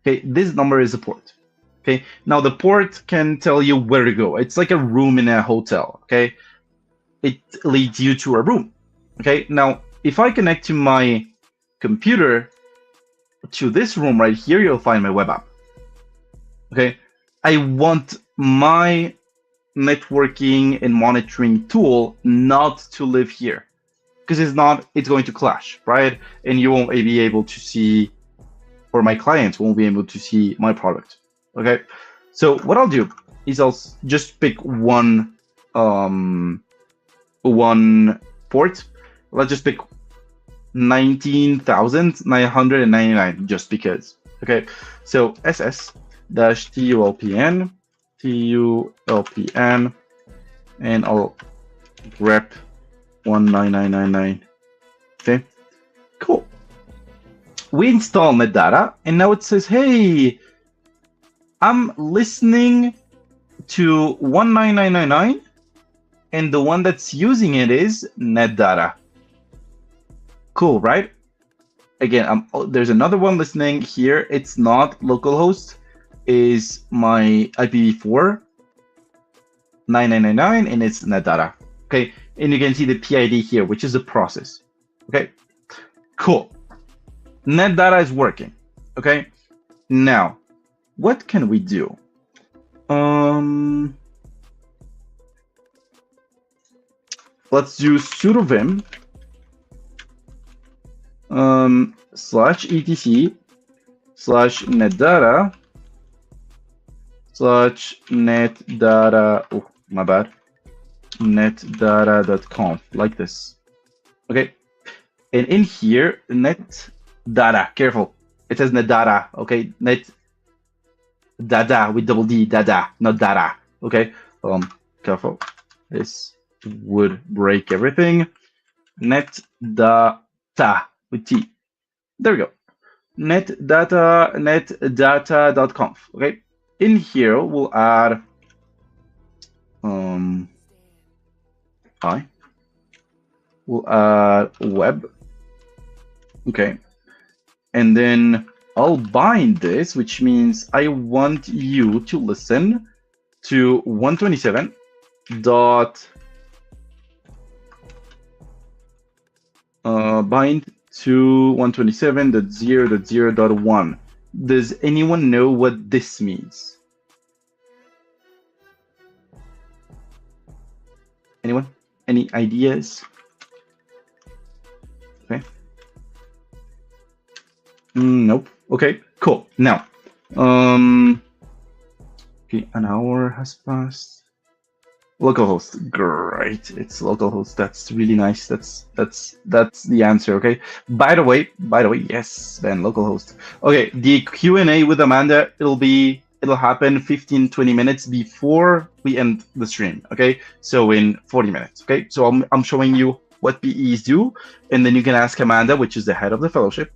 Okay. This number is a port. Okay. Now the port can tell you where to go. It's like a room in a hotel. Okay. It leads you to a room. Okay. Now, if I connect to my computer to this room right here, you'll find my web app. Okay. I want my networking and monitoring tool not to live here, because it's going to clash, right? And you won't be able to see, or my clients won't be able to see my product. Okay. So what I'll do is I'll just pick one port. Let's just pick 19,999 just because. Okay, so ss-tulpn, and I'll grep 19999. Okay, cool. We install metadata, and now it says, hey, I'm listening to 19999, and the one that's using it is netdata. Cool, right? Again, there's another one listening here. It's not localhost, is my IPv4 9999, and it's netdata. Okay, and you can see the PID here, which is the process. Okay, cool. Netdata is working. Okay, now what can we do? Let's do sudo vim /etc /netdata /netdata. Oh, my bad. Netdata.conf, like this. Okay, and in here, netdata. Careful, it says netdata. Okay, netdata with double D, dada, not data. Okay, careful. This would break everything. Netdata with T. There we go. Netdata.conf. Okay. In here, we'll add we'll add web. Okay. And then I'll bind this, which means I want you to listen to 127 dot bind to 127.0.0.1. Does anyone know what this means? Anyone? Any ideas? Okay. Nope. Okay, cool. Now, okay, an hour has passed. Localhost, great. It's localhost. That's really nice. That's the answer. Okay. By the way, yes, Ben, localhost. Okay, the Q&A with Amanda, it'll happen 15-20 minutes before we end the stream. Okay, so in 40 minutes. Okay, so I'm showing you what PEs do, and then you can ask Amanda, which is the head of the fellowship,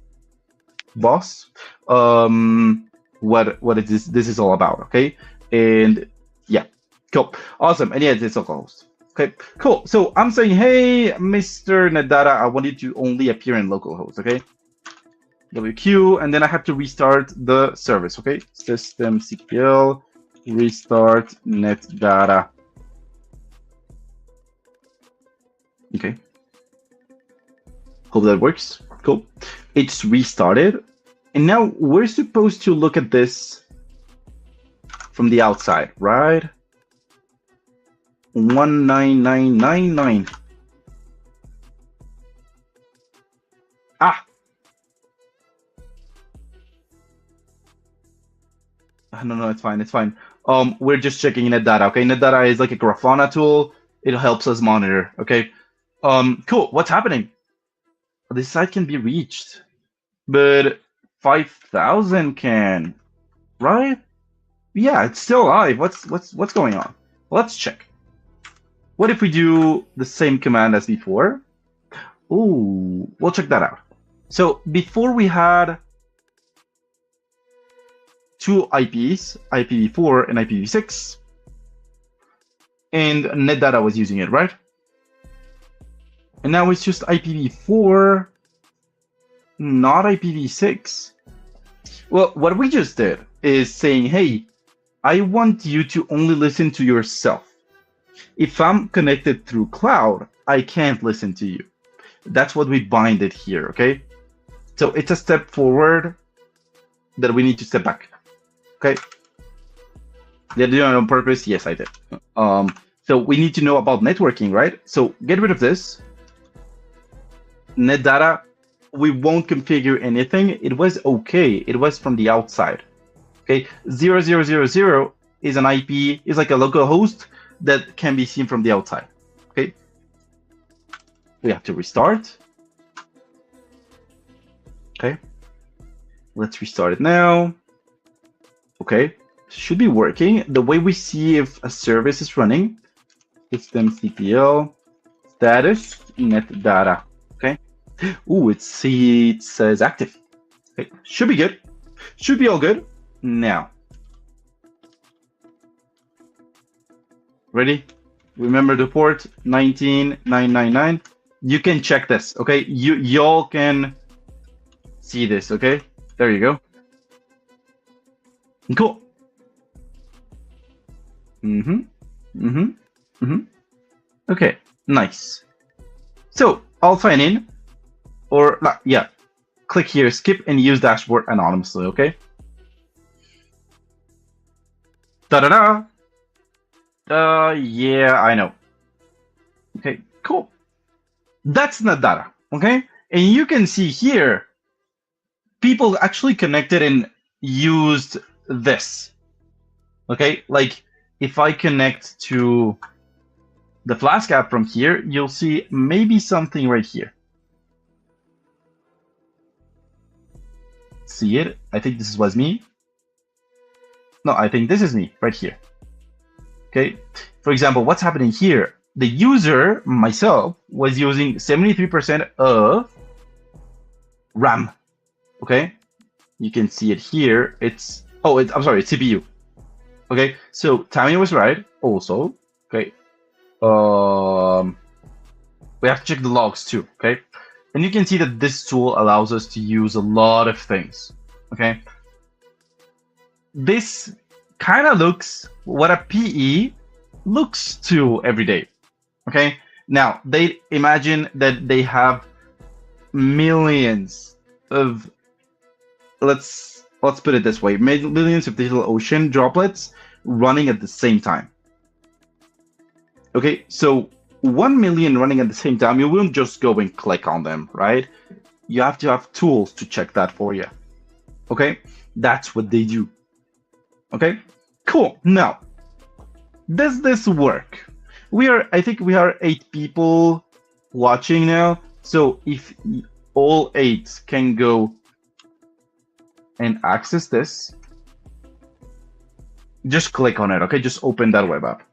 boss, what this is all about. Okay, and yeah. Cool. Awesome. And yes, it's localhost. Okay, cool. So I'm saying, hey, Mr. Netdata, I want you to only appear in localhost, okay? WQ, and then I have to restart the service, okay? System CPL, restart netdata. Okay. Hope that works. Cool. It's restarted. And now we're supposed to look at this from the outside, right? 19999. No, it's fine. It's fine. We're just checking netdata. Okay, netdata is like a Grafana tool. It helps us monitor. Okay. Cool. What's happening? This site can be reached, but 5,000 can, right? Yeah, it's still live. What's going on? Let's check. What if we do the same command as before? Ooh, we'll check that out. So before we had two IPs, IPv4 and IPv6, and netdata was using it, right? And now it's just IPv4, not IPv6. Well, what we just did is saying, hey, I want you to only listen to yourself. If I'm connected through cloud, I can't listen to you. That's what we binded here, okay? So it's a step forward that we need to step back, okay? Did I do it on purpose? Yes, I did. So we need to know about networking, right? So get rid of this. Netdata, we won't configure anything. It was okay. It was from the outside, okay? 0000 is an IP, is like a local host that can be seen from the outside, okay? We have to restart. Okay, let's restart it now. Okay, should be working. The way we see if a service is running, system CPL, status net data. Okay. Ooh, it says active. Okay. Should be good. Should be all good. Now, ready? Remember the port 19999. You can check this. Okay. Y'all can see this. Okay. There you go. Cool. Okay, nice. So I'll sign in, or yeah, click here, skip, and use dashboard anonymously. Okay. Da da da. Yeah, I know. Okay, cool. That's not data. Okay, and you can see here, people actually connected and used this. Okay, like if I connect to the Flask app from here, you'll see maybe something right here. See it? I think this was me. No, I think this is me right here. Okay. For example, what's happening here? The user, myself, was using 73% of RAM. Okay. You can see it here. I'm sorry, it's CPU. Okay. So Tammy was right also. Okay. We have to check the logs too, okay? And you can see that this tool allows us to use a lot of things, okay? This kind of looks what a PE looks to every day, okay? Now, they imagine that they have millions of, let's put it this way, millions of digital ocean droplets running at the same time. Okay, so 1 million running at the same time, you won't just go and click on them, right? You have to have tools to check that for you. Okay, that's what they do. Okay, cool. Now, does this work? I think we are 8 people watching now. So if all 8 can go and access this, just click on it, okay? Just open that web app.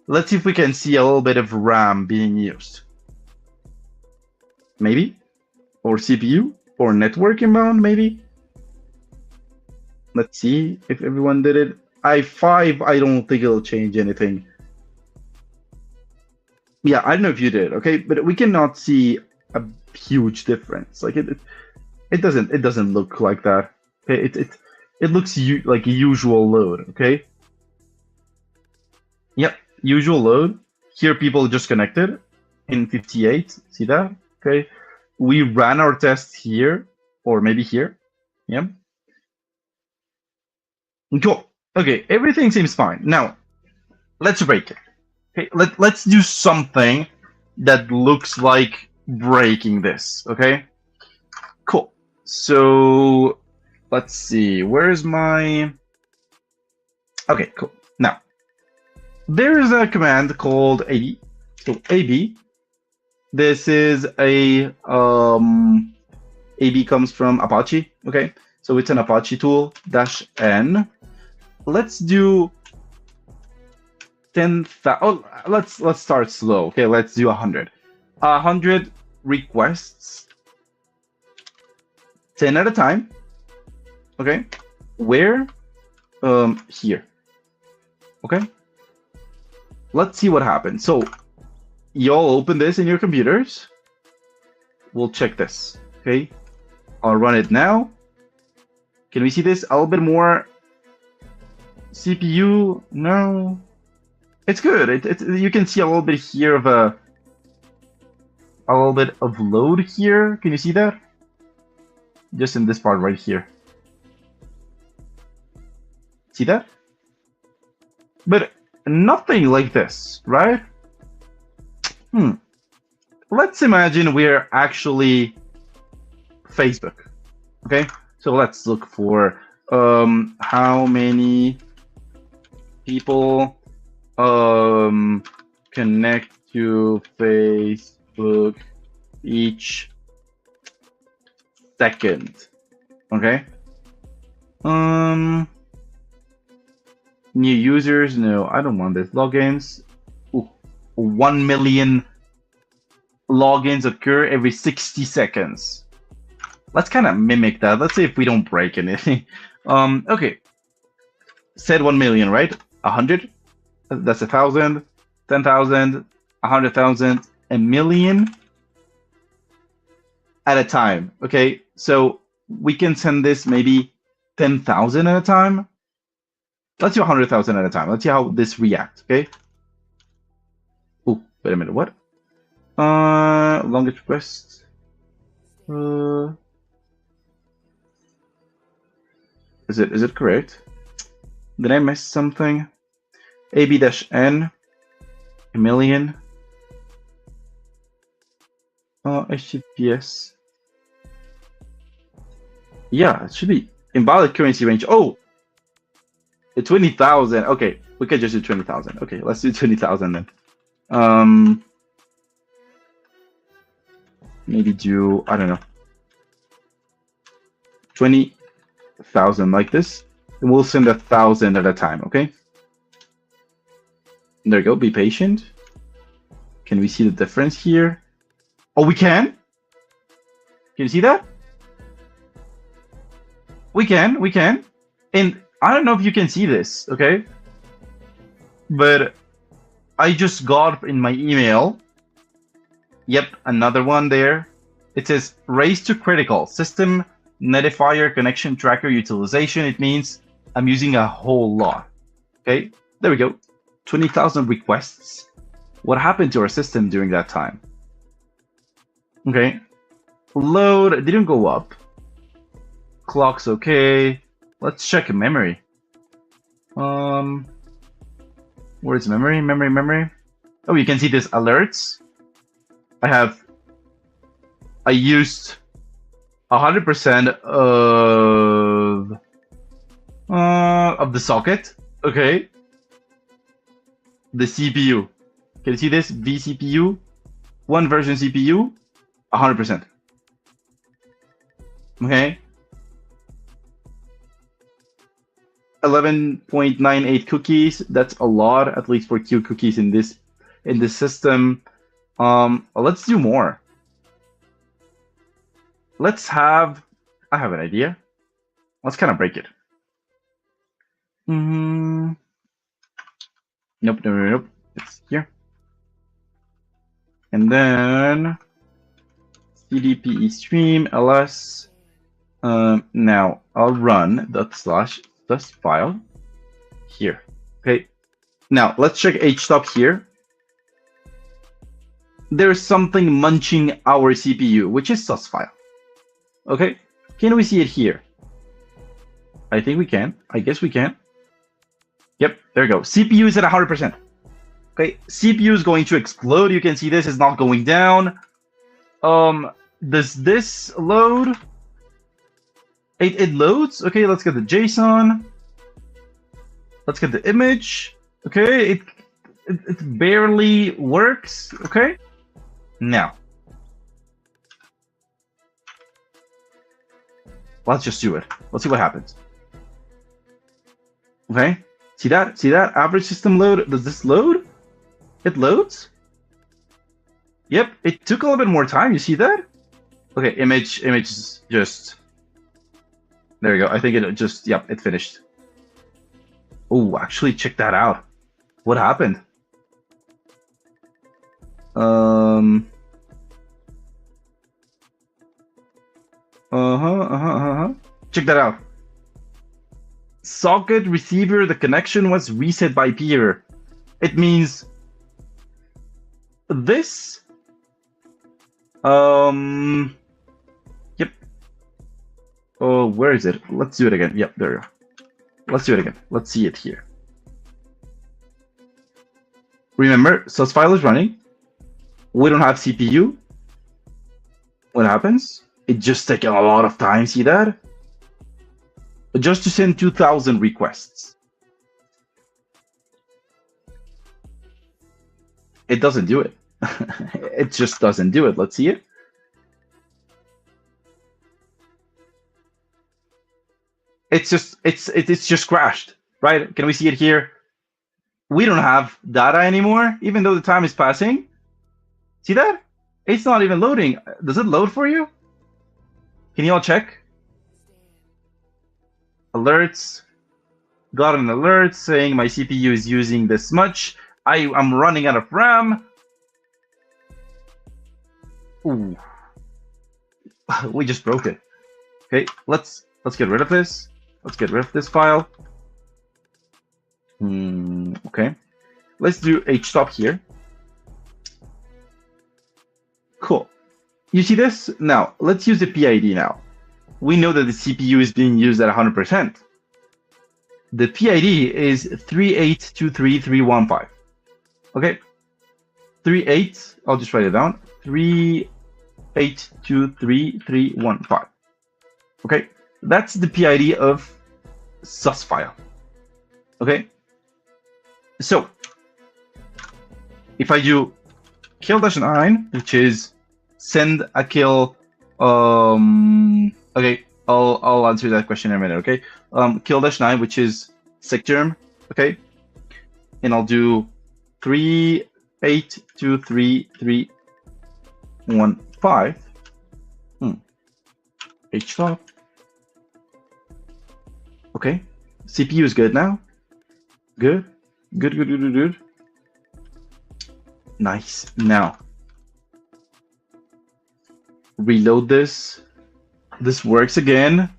Let's see if we can see a little bit of RAM being used. Maybe? Or CPU? Or network inbound, maybe? Let's see if everyone did it. I5, I don't think it'll change anything. Yeah, I don't know if you did, okay? But we cannot see a huge difference. Like it doesn't look like that. Okay, it looks like a usual load, okay? Yep. Usual load. Here people just connected in 58. See that? Okay. We ran our test here, or maybe here. Yeah. Cool. Okay, everything seems fine. Now, let's break it. Okay, let's do something that looks like breaking this. Okay. Cool. So let's see. Where's my? Okay. Cool. Now. There is a command called AB. So AB, this is a AB comes from Apache. Okay, so it's an Apache tool -n. Let's do 10,000. Oh, let's start slow. Okay, let's do 100. 100 requests, 10 at a time. Okay, where? Here. Okay. Let's see what happens. So, y'all open this in your computers. We'll check this. Okay. I'll run it now. Can we see this a little bit more? CPU? No. It's good. You can see a little bit here of a little bit of load here. Can you see that? Just in this part right here. See that? But nothing like this, right? Let's imagine we're actually Facebook. Okay, so let's look for how many people connect to Facebook each second. Okay. New users? No, I don't want this. Logins? Ooh, 1 million logins occur every 60 seconds. Let's kind of mimic that. Let's see if we don't break anything. Okay. Said 1 million, right? 100. That's 1,000, 10,000, 100,000, a million at a time. Okay, so we can send this maybe 10,000 at a time. Let's do 100,000 at a time. Let's see how this reacts. Okay. Oh, wait a minute. What? Longest request. Is it correct? Did I miss something? AB-N, a million. HTTPS. Yeah, it should be invalid currency range. Oh, 20,000. Okay, we can just do 20,000. Okay, let's do 20,000 then. Maybe do, I don't know, 20,000 like this, and we'll send 1,000 at a time. Okay. There you go. Be patient. Can we see the difference here? Oh, we can? Can you see that? We can. And I don't know if you can see this, okay? But I just got in my email. Yep, another one there. It says raise to critical. System notifier connection tracker utilization. It means I'm using a whole lot. Okay, there we go. 20,000 requests. What happened to our system during that time? Okay. Load didn't go up. Clock's okay. Let's check memory. Where's memory? Memory. Oh, you can see this alerts. I used 100% of the socket. Okay. The CPU. Can you see this? vCPU, one version CPU, 100%. Okay. 11.98 cookies. That's a lot, at least for Q cookies in this system. Let's do more. I have an idea. Let's kind of break it. Nope. It's here. And then cdpe stream ls. Now I'll run /this file here. Okay. Now let's check htop here. There's something munching our CPU, which is sus file. Okay. Can we see it here? I think we can. I guess we can. Yep, there we go. CPU is at 100%. Okay, CPU is going to explode. You can see this is not going down. Does this load? It loads. Okay, let's get the JSON. Let's get the image. Okay, it barely works. Okay, now let's just do it. Let's see what happens. Okay. See that? See that? Average system load. Does this load? It loads? Yep, it took a little bit more time. You see that? Okay, image is just... There you go. I think it just... Yep, it finished. Oh, actually, check that out. What happened? Check that out. Socket receiver, the connection was reset by peer. It means this. Yep. Oh, where is it? Let's do it again. Yep, there we go. Let's do it again. Let's see it here. Remember, sus file is running. We don't have CPU. What happens? It just takes a lot of time. See that? Just to send 2,000 requests. It doesn't do it. It just doesn't do it. Let's see it. It's just crashed, right? Can we see it here? We don't have data anymore, even though the time is passing. See that? It's not even loading. Does it load for you? Can you all check? Alerts. Got an alert saying my CPU is using this much. I'm running out of RAM. Ooh. We just broke it. Okay, let's get rid of this. Let's get rid of this file. Okay. Let's do htop here. Cool. You see this? Now, let's use the PID now. We know that the CPU is being used at 100%. The PID is 3823315. Okay? 38, I'll just write it down. 3823315. Okay? That's the PID of sus file. Okay? So, if I do kill-9, which is send a kill, okay, I'll answer that question in a minute, okay? Kill-9, which is secterm, okay? And I'll do 3823315. Htop. Okay. CPU is good now. Good. Good. Nice. Now, reload this. This works again.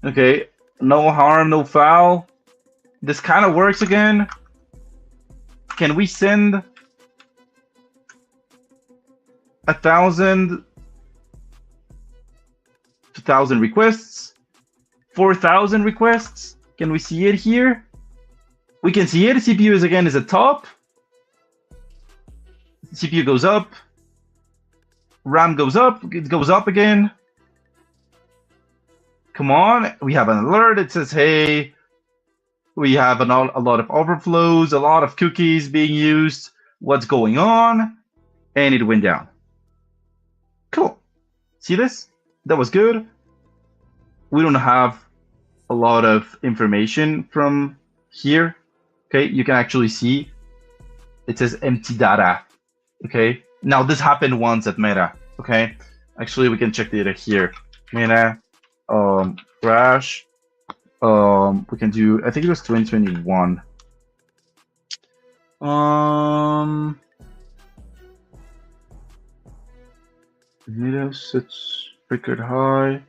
Okay. No harm, no foul. This kind of works again. Can we send 1,000, 2,000 requests? 4,000 requests? Can we see it here? We can see it. CPU is again at top. CPU goes up. RAM goes up. It goes up again. Come on. We have an alert. It says, hey, we have a lot of overflows, a lot of cookies being used. What's going on? And it went down. Cool. See this? That was good. We don't have a lot of information from here. Okay, you can actually see it says empty data. Okay, now this happened once at Meta. Okay, actually we can check data here. Meta, crash. We can do. I think it was 2021. Meta sets record high.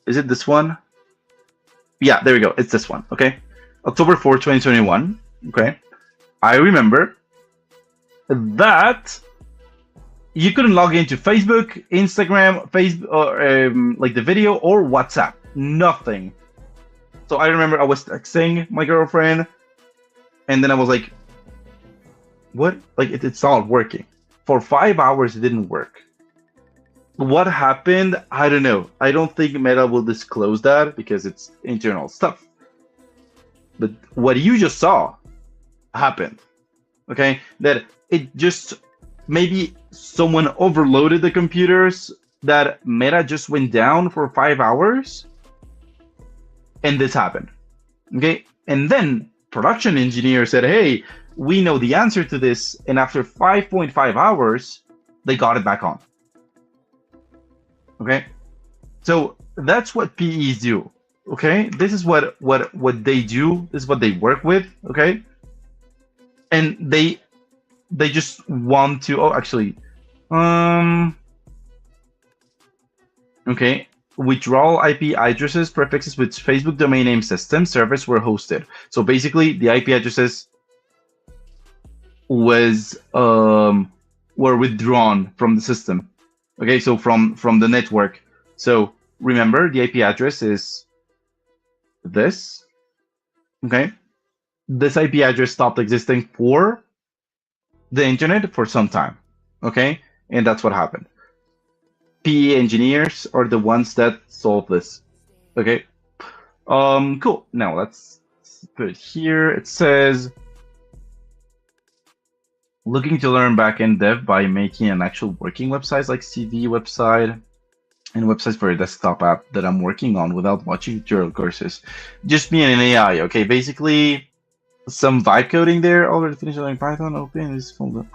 Is it this one? Yeah, there we go. It's this one. Okay, October 4, 2021. Okay, I remember that you couldn't log into Facebook, Instagram, Facebook, or like the video or WhatsApp. Nothing. So I remember I was texting my girlfriend, and then I was like, "What? Like it's not working." For 5 hours, it didn't work. What happened? I don't know. I don't think Meta will disclose that because it's internal stuff. But what you just saw happened. Okay, that it just maybe someone overloaded the computers, that Meta just went down for 5 hours, and this happened. Okay, and then production engineer said, hey, we know the answer to this, and after 5.5 hours, they got it back on. Okay, so that's what PEs do. Okay, this is what they do. This is what they work with. Okay, and they just want to. Oh, actually, okay. Withdrawal IP addresses prefixes with Facebook domain name system servers were hosted. So basically, the IP addresses were withdrawn from the system. Okay, so from the network. So remember, the IP address is this. Okay, this IP address stopped existing for the internet for some time. Okay, and that's what happened. PE engineers are the ones that solve this. Okay, cool. Now let's put it here. It says, looking to learn backend dev by making an actual working website like CV website and websites for a desktop app that I'm working on without watching tutorial courses. Just me and an AI. Okay, basically, some vibe coding there. Already finished learning Python. Open this folder.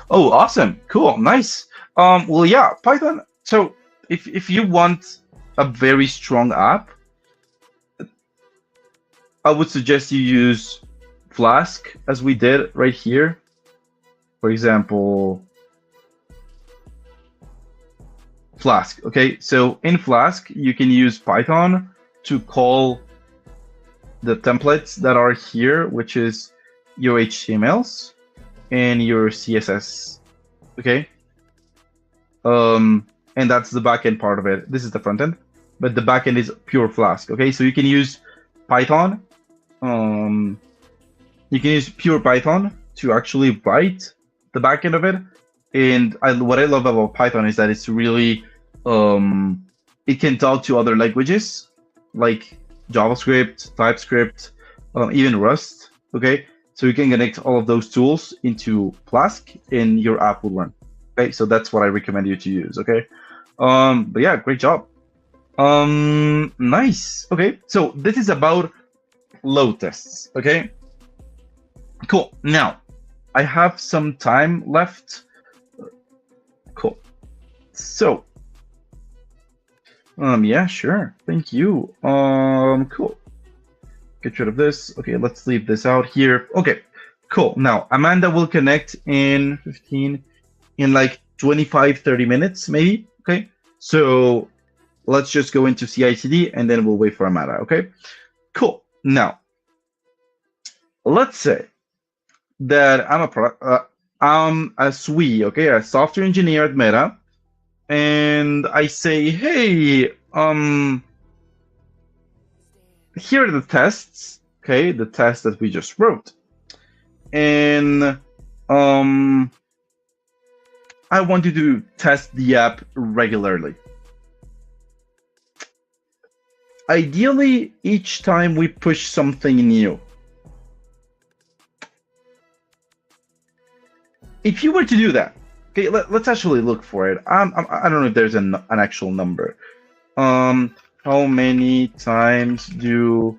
Oh, awesome. Cool. Nice. Well, yeah, Python. So if you want a very strong app, I would suggest you use Flask as we did right here. For example, Flask. Okay, so in Flask, you can use Python to call the templates that are here, which is your HTMLs and your CSS. Okay. And that's the backend part of it. This is the front end, but the backend is pure Flask. Okay, so you can use Python. You can use pure Python to actually write the backend of it. And what I love about Python is that it's really it can talk to other languages like JavaScript, TypeScript, even Rust. Okay, so you can connect all of those tools into Flask, and your app will run. Okay, so that's what I recommend you to use. Okay, but yeah, great job. Nice. Okay, so this is about load tests. Okay, cool. Now I have some time left. Cool. So yeah, sure. Thank you. Cool. Get rid of this. Okay, let's leave this out here. Okay, cool. Now, Amanda will connect in 15, in like 25, 30 minutes, maybe. Okay, so let's just go into CI/CD and then we'll wait for Amanda. Okay, cool. Now, let's say that I'm a SWE, okay, a software engineer at Meta, and I say, hey, here are the tests, okay, the tests that we just wrote, and I want you to test the app regularly. Ideally, each time we push something new. If you were to do that, okay, let's actually look for it. I don't know if there's an actual number. How many times do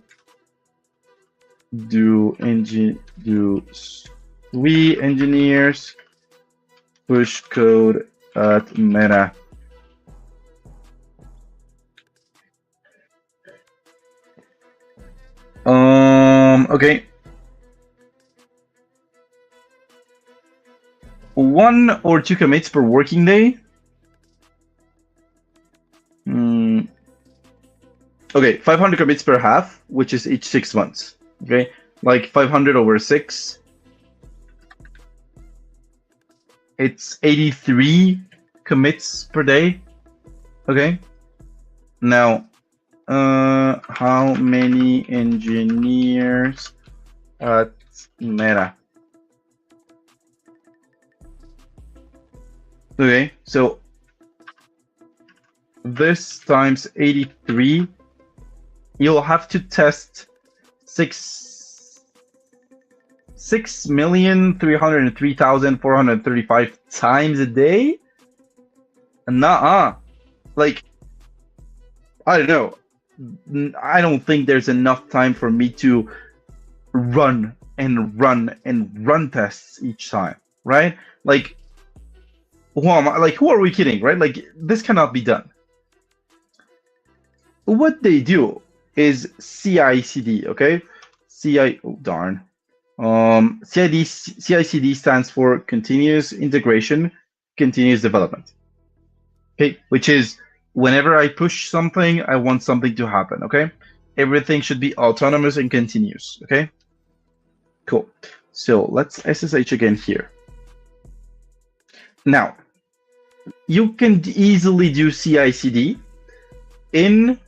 we engineers push code at Meta? Okay. 1 or 2 commits per working day. Okay, 500 commits per half, which is each 6 months. Okay, like 500 over 6. It's 83 commits per day. Okay. Now, how many engineers at Meta? Okay, so this times 83, you'll have to test 6,303,435 times a day? Nuh-uh. Like, I don't know. I don't think there's enough time for me to run and run and run tests each time, right? Like, who are we kidding, right? Like, this cannot be done. What they do is CI/CD, okay? Oh darn. CI/CD stands for continuous integration, continuous development. Okay, which is whenever I push something, I want something to happen, okay? Everything should be autonomous and continuous, okay? Cool. So let's SSH again here. Now, you can easily do CI/CD in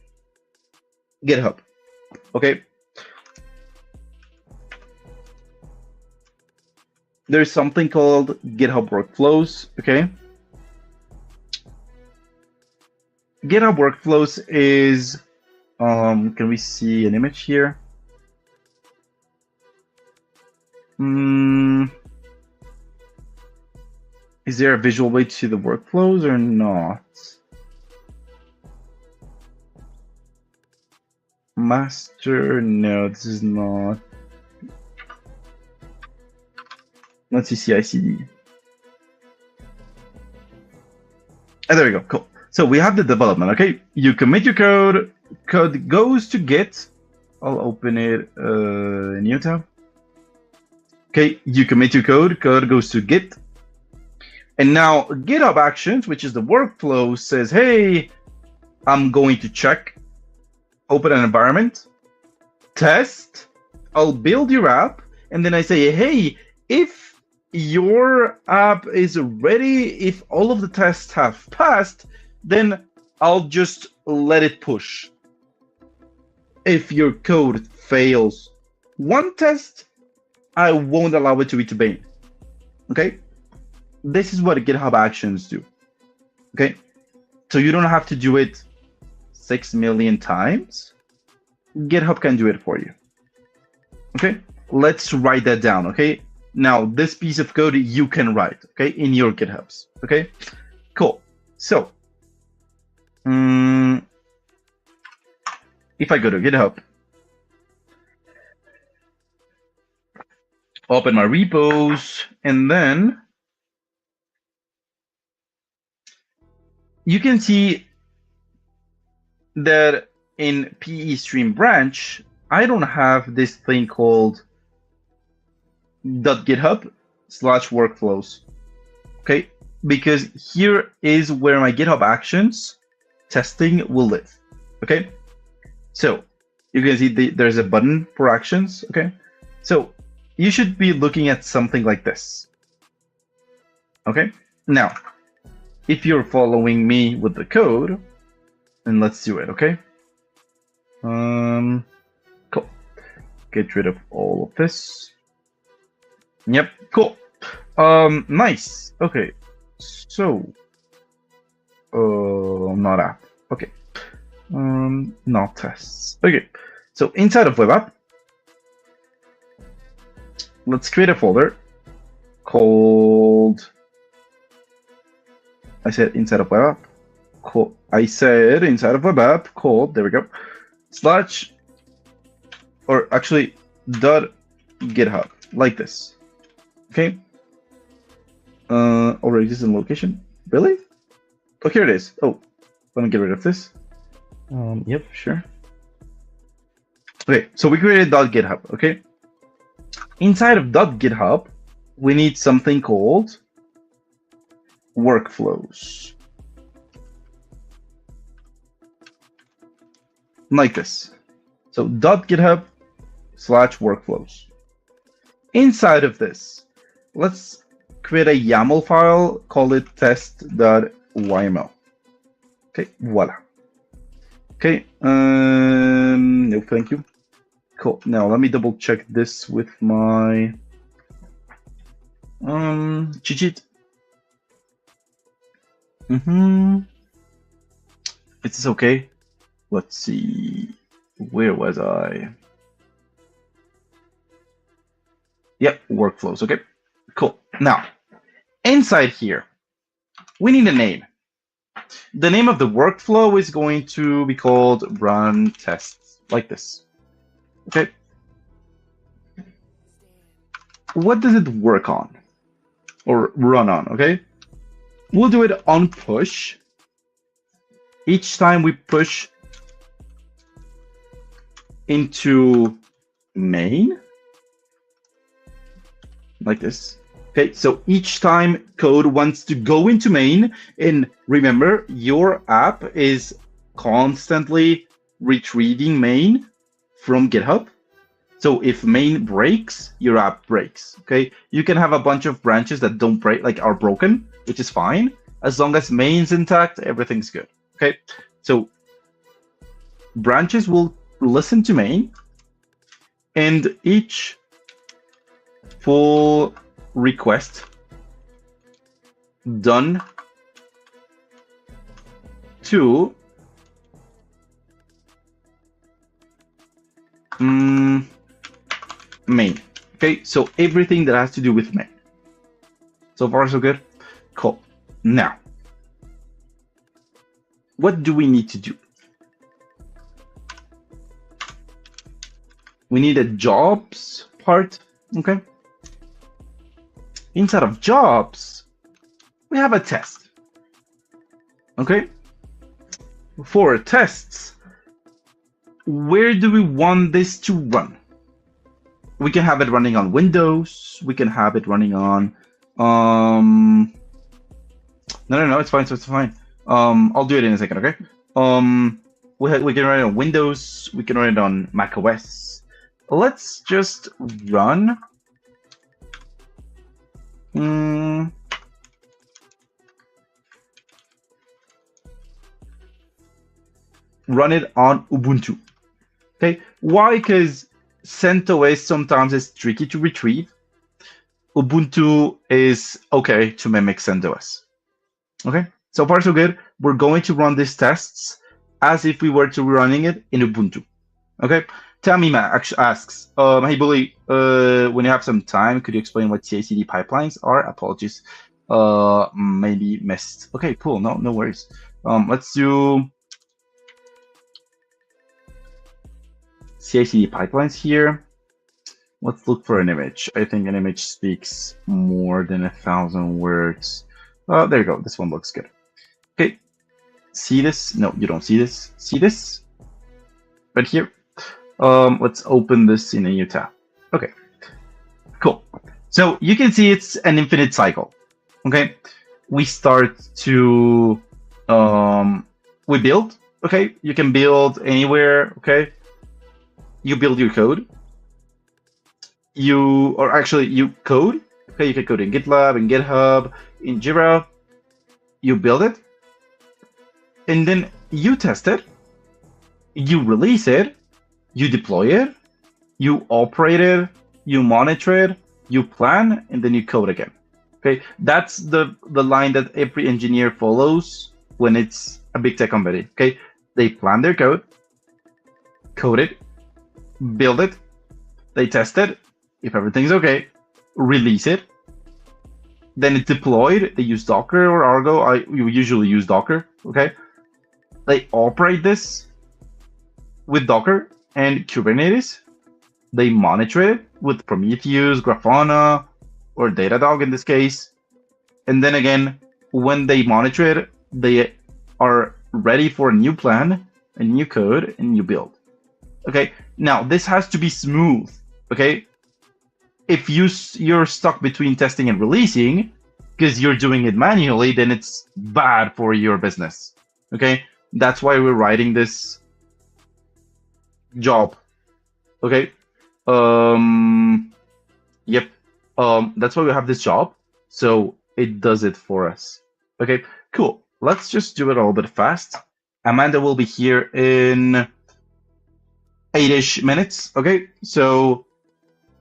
GitHub, okay? There's something called GitHub Workflows, okay? GitHub Workflows is, can we see an image here? Is there a visual way to the workflows or not? Master, no, this is not. Let's see CI/CD. And there we go. Cool. So we have the development. Okay, you commit your code. Code goes to Git. I'll open it new tab. Okay, you commit your code. Code goes to Git. And now GitHub Actions, which is the workflow, says, hey, I'm going to check, open an environment, test, I'll build your app, and then I say, hey, if your app is ready, if all of the tests have passed, then I'll just let it push. If your code fails one test, I won't allow it to be to main. Okay? This is what GitHub Actions do. Okay? So you don't have to do it 6 million times. GitHub can do it for you. Okay? Let's write that down. Okay? Now, this piece of code you can write, okay, in your GitHubs. Okay? Cool. So, if I go to GitHub, open my repos, and then you can see that in PE stream branch, I don't have this thing called .github/workflows. Okay, because here is where my GitHub Actions testing will live. Okay, so you can see there's a button for actions. Okay, so you should be looking at something like this. Okay, now if you're following me with the code, then let's do it. Okay, cool. Get rid of all of this. Yep, cool. Nice. Okay, so not app. Okay, not tests. Okay, so inside of web app, let's create a folder called. I said inside of web app. Cool. I said inside of web app called. There we go. Slash, or actually dot GitHub, like this. Okay. Already exists in location. Really? Oh, here it is. Oh, let me get rid of this. Yep, sure. Okay, so we created .github. Okay. Inside of .github, we need something called workflows. Like this. So .github/workflows. Inside of this, let's create a YAML file, call it test.yml. Okay, voila. Okay, no, thank you. Cool. Now let me double check this with my cheat sheet. Is this okay? Let's see. Where was I? Yep, workflows. Okay, cool. Now, inside here, we need a name. The name of the workflow is going to be called run tests, like this. Okay. What does it work on or run on? Okay. We'll do it on push. Each time we push into main, like this. Okay, so each time code wants to go into main, and remember, your app is constantly retrieving main from GitHub. So if main breaks, your app breaks. Okay, you can have a bunch of branches that don't break, like are broken, which is fine. As long as main's intact, everything's good. Okay, so branches will listen to main, and each pull request done to main. Okay, so everything that has to do with main. So far, so good. Cool. Now, what do we need to do? We need a jobs part. Okay. inside of jobs, we have a test. Okay? For tests, where do we want this to run? We can have it running on Windows. We can have it running on no, it's fine. So it's fine. I'll do it in a second, okay? We can run it on Windows. We can run it on Mac OS. Let's just run. Run it on Ubuntu. Okay, why? Because CentOS sometimes is tricky to retrieve. Ubuntu is okay to mimic CentOS. Okay, so far so good. We're going to run these tests as if we were to be running it in Ubuntu. Okay, Tamima asks, hey Bully, when you have some time, could you explain what CI/CD pipelines are? Apologies, maybe missed. Okay, cool. No worries. Let's do CI/CD pipelines here. Let's look for an image. I think an image speaks more than 1,000 words. There you go. This one looks good. Okay. See this? No, you don't see this. See this? Right here. Let's open this in a new tab. Okay. Cool. So you can see it's an infinite cycle. Okay. We start to we build. Okay. You can build anywhere. Okay. You build your code. You code. Okay, you can code in GitLab, in GitHub, in Jira. You build it, and then you test it. You release it. You deploy it. You operate it. You monitor it. You plan, and then you code again. Okay, that's the line that every engineer follows when it's a big tech company. Okay, they plan their code, code it, build it, they test it. If everything's okay, release it. Then it's deployed. They use Docker or Argo. You usually use Docker. Okay. They operate this with Docker and Kubernetes. They monitor it with Prometheus, Grafana, or Datadog in this case. And then again, when they monitor it, they are ready for a new plan, a new code, and new build. Okay. Now this has to be smooth. Okay. If you're stuck between testing and releasing because you're doing it manually, then it's bad for your business. Okay, that's why we're writing this job. Okay, yep. That's why we have this job, so it does it for us. Okay, cool. Let's just do it a little bit fast. Amanda will be here in 8-ish minutes. Okay, so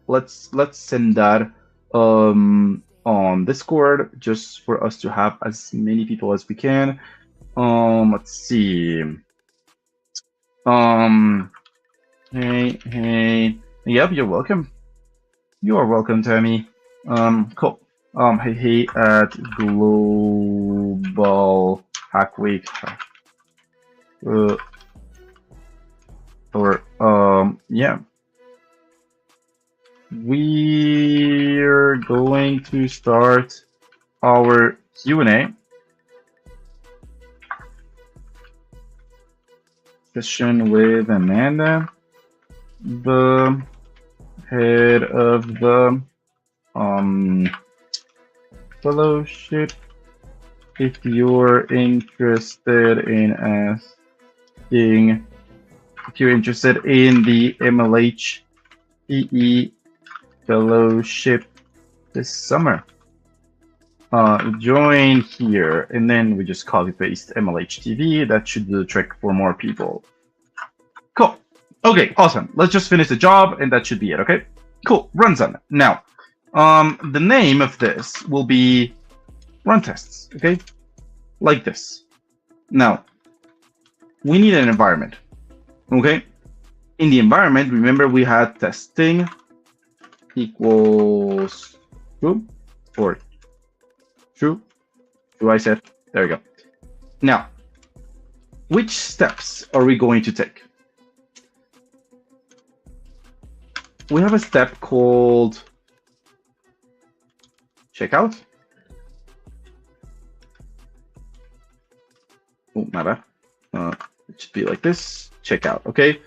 let's send that on Discord just for us to have as many people as we can. Let's see. Hey. Yep, you're welcome. You are welcome, Tammy. Cool. Hey at Global Hack Week. Yeah. We're going to start our Q&A session with Amanda, the head of the fellowship. If you're interested in asking, if you're interested in the MLH PE fellowship this summer, join here, and then we just copy paste MLH TV. That should do the trick for more people. Cool. Okay, awesome. Let's just finish the job, and that should be it. Okay, cool. Runs on. Now, the name of this will be run tests. Okay, like this. Now, we need an environment. Okay, in the environment, remember we had testing equals true or true. True, I said. There we go. Now, which steps are we going to take? We have a step called check out. Oh, my bad. It should be like this, check out, okay?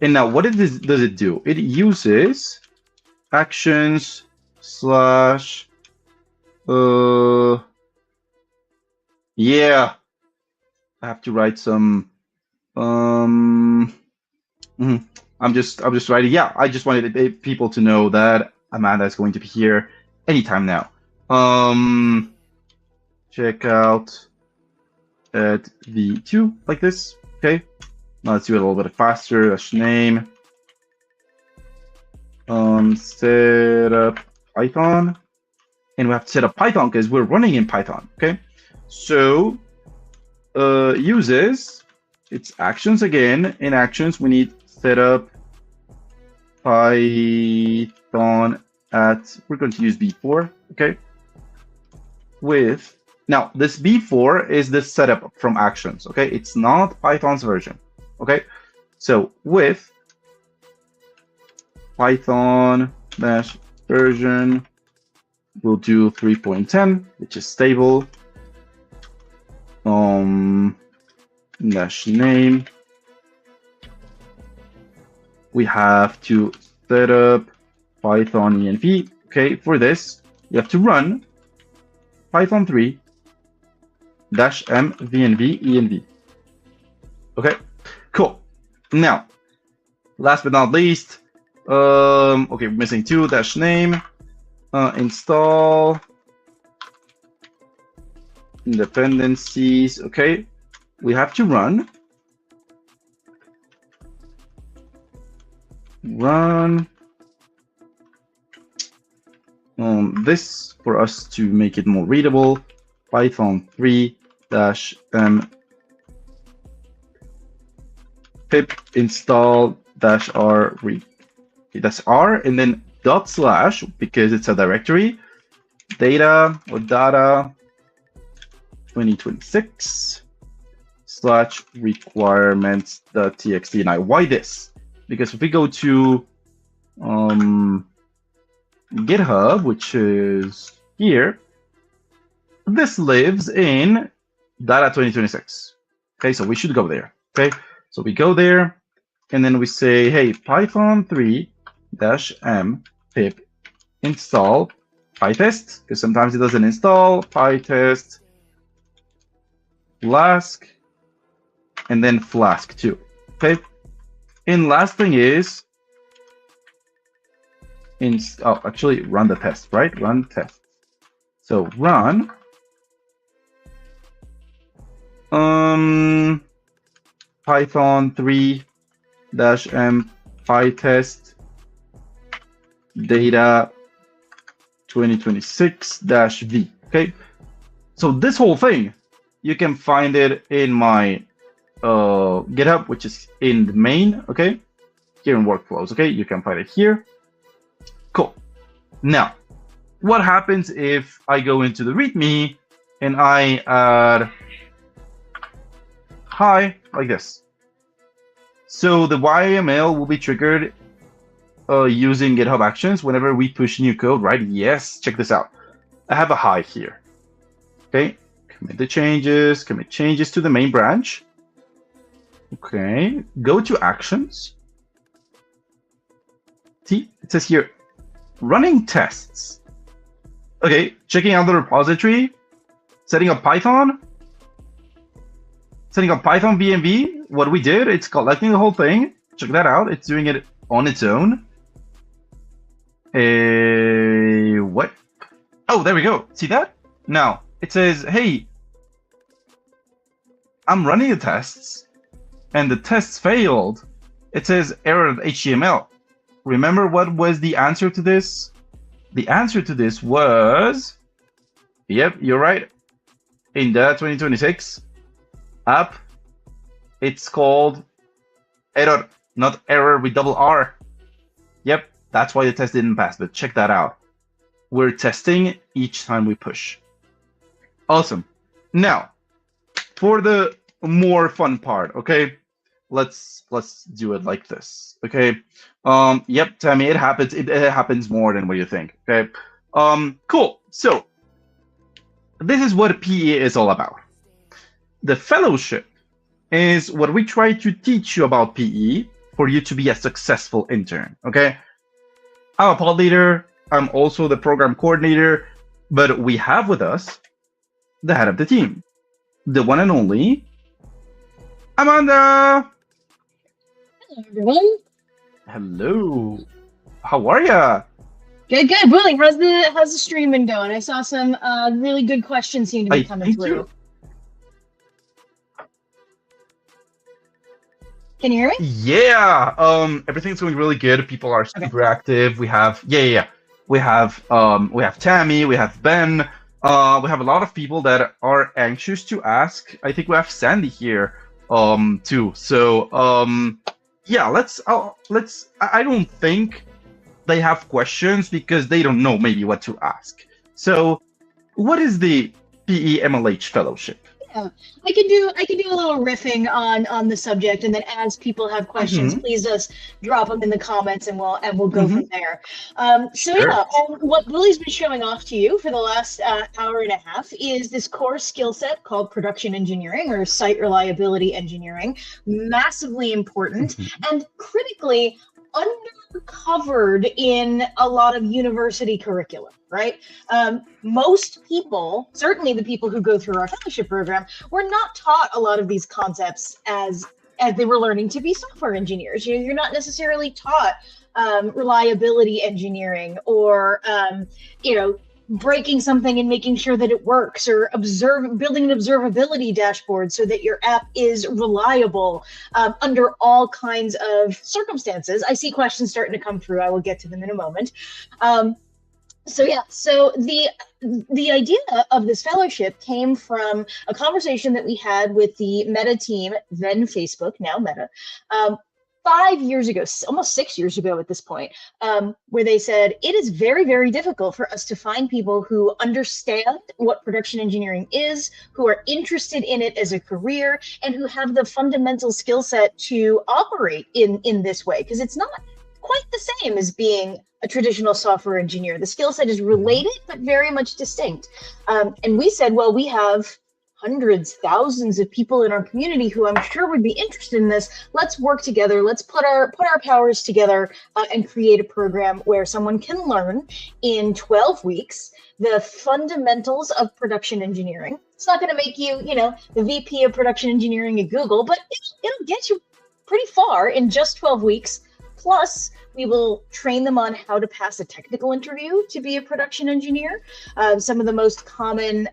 And now what does it do? It uses actions slash, yeah, I have to write some, I'm just writing, yeah, I just wanted people to know that Amanda is going to be here anytime now. Check out at v2 like this, okay? Now let's do it a little bit faster. Dash name. Set up Python, and we have to set up Python because we're running in Python, okay? So uses its actions again. In actions, we need set up Python at, we're going to use b4, okay? With, now this b4 is the setup from actions, okay? It's not Python's version, okay? So with Python dash version, we'll do 3.10, which is stable. Dash name. We have to set up Python env. Okay, for this, you have to run Python 3 dash m venv env. Okay, cool. Now, last but not least, okay, we're missing two dash name. Install dependencies. Okay, we have to run this for us to make it more readable. Python 3 dash m pip install dash r read. Okay, that's r, and then dot slash, because it's a directory, data or data 2026 slash requirements.txt. Now, why this? Because if we go to GitHub, which is here, this lives in data 2026. Okay, so we should go there. Okay, so we go there, and then we say, hey, Python 3 dash m pip install pytest, because sometimes it doesn't install pytest flask, and then flask too. Okay, and last thing is actually run the test, right? Run test. So run Python 3 dash m pytest data 2026 dash v. Okay, so this whole thing, you can find it in my GitHub, which is in the main, okay? Here in workflows, okay? You can find it here. Cool. Now, what happens if I go into the README and I add hi like this? So the YAML will be triggered using GitHub Actions whenever we push new code, right? Yes, check this out. I have a hi here, okay? Commit changes to the main branch. Okay, go to actions. See, it says here, running tests. Okay, checking out the repository, setting up Python VMV. What we did, it's collecting the whole thing. Check that out. It's doing it on its own. What? Oh, there we go. See that? Now, it says, hey, I'm running the tests, and the tests failed. It says error HTML. Remember what was the answer to this? The answer to this was, yep, you're right. In the 2026 app, it's called error, not error with double R. Yep, that's why the test didn't pass, but check that out. We're testing each time we push. Awesome. Now, for the more fun part, okay? Let's do it like this, okay? Yep, Tammy, it happens. It happens more than what you think, okay? Cool. So this is what PE is all about. The fellowship is what we try to teach you about PE for you to be a successful intern. Okay, I'm a pod leader. I'm also the program coordinator, but we have with us the head of the team, the one and only Amanda. Hello, everyone. Hello. How are ya? Good, good. Willie, how's the stream been going? I saw some really good questions seem to be coming Thank through. you. Can you hear me? Yeah. Everything's going really good. People are super active. We have We have Tammy. We have Ben. We have a lot of people that are anxious to ask. I think we have Sandy here too. So yeah, I don't think they have questions because they don't know maybe what to ask. So what is the PE MLH fellowship? Yeah, I can do a little riffing on the subject, and then as people have questions, please just drop them in the comments, and we'll go from there. Sure. Yeah, what Willie's been showing off to you for the last hour and a half is this core skill set called production engineering or site reliability engineering. Massively important and critically undercovered in a lot of university curriculum, right? Most people, certainly the people who go through our fellowship program, were not taught a lot of these concepts as they were learning to be software engineers. You're not necessarily taught reliability engineering or breaking something and making sure that it works, or building an observability dashboard so that your app is reliable under all kinds of circumstances. I see questions starting to come through. I will get to them in a moment. So the idea of this fellowship came from a conversation that we had with the Meta team, then Facebook, now Meta, 5 years ago, almost 6 years ago at this point, where they said, it is very, very difficult for us to find people who understand what production engineering is, who are interested in it as a career, and who have the fundamental skill set to operate in this way, because it's not quite the same as being a traditional software engineer. The skill set is related, but very much distinct. And we said, well, we have hundreds, thousands of people in our community who I'm sure would be interested in this. Let's work together. Let's put our powers together and create a program where someone can learn in 12 weeks the fundamentals of production engineering. It's not going to make you, the VP of production engineering at Google, but it'll get you pretty far in just 12 weeks. Plus, we will train them on how to pass a technical interview to be a production engineer. Some of the most common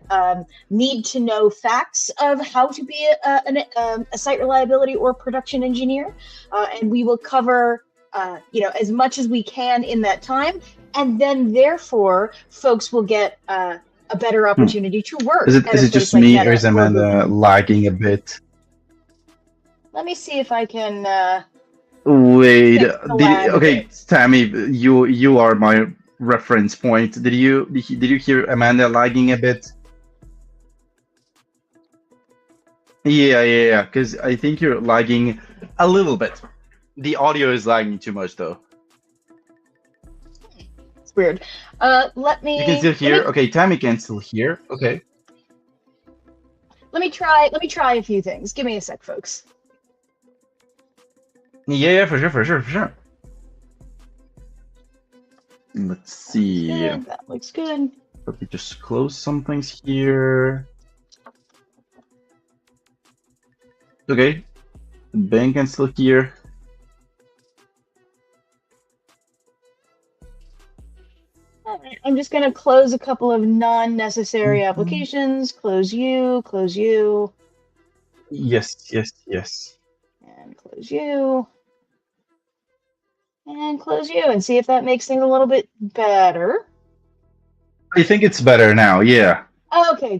need-to-know facts of how to be a site reliability or production engineer. And we will cover as much as we can in that time. And then, therefore, folks will get a better opportunity to work. Is it just me, or is Amanda lagging a bit? Let me see if I can... Wait, okay, Tammy, you are my reference point. Did you hear Amanda lagging a bit? Yeah, because I think you're lagging a little bit. The audio is lagging too much, though. It's weird. Let me... You can still hear? Okay, Tammy can still hear. Okay. Let me try a few things. Give me a sec, folks. Yeah, for sure. Let's see. That looks good. Let me just close some things here. Okay. Ben can still hear. All right. I'm just going to close a couple of non-necessary applications. Close you. Yes. And close you. And close you, and see if that makes things a little bit better. I think it's better now, yeah. Okay,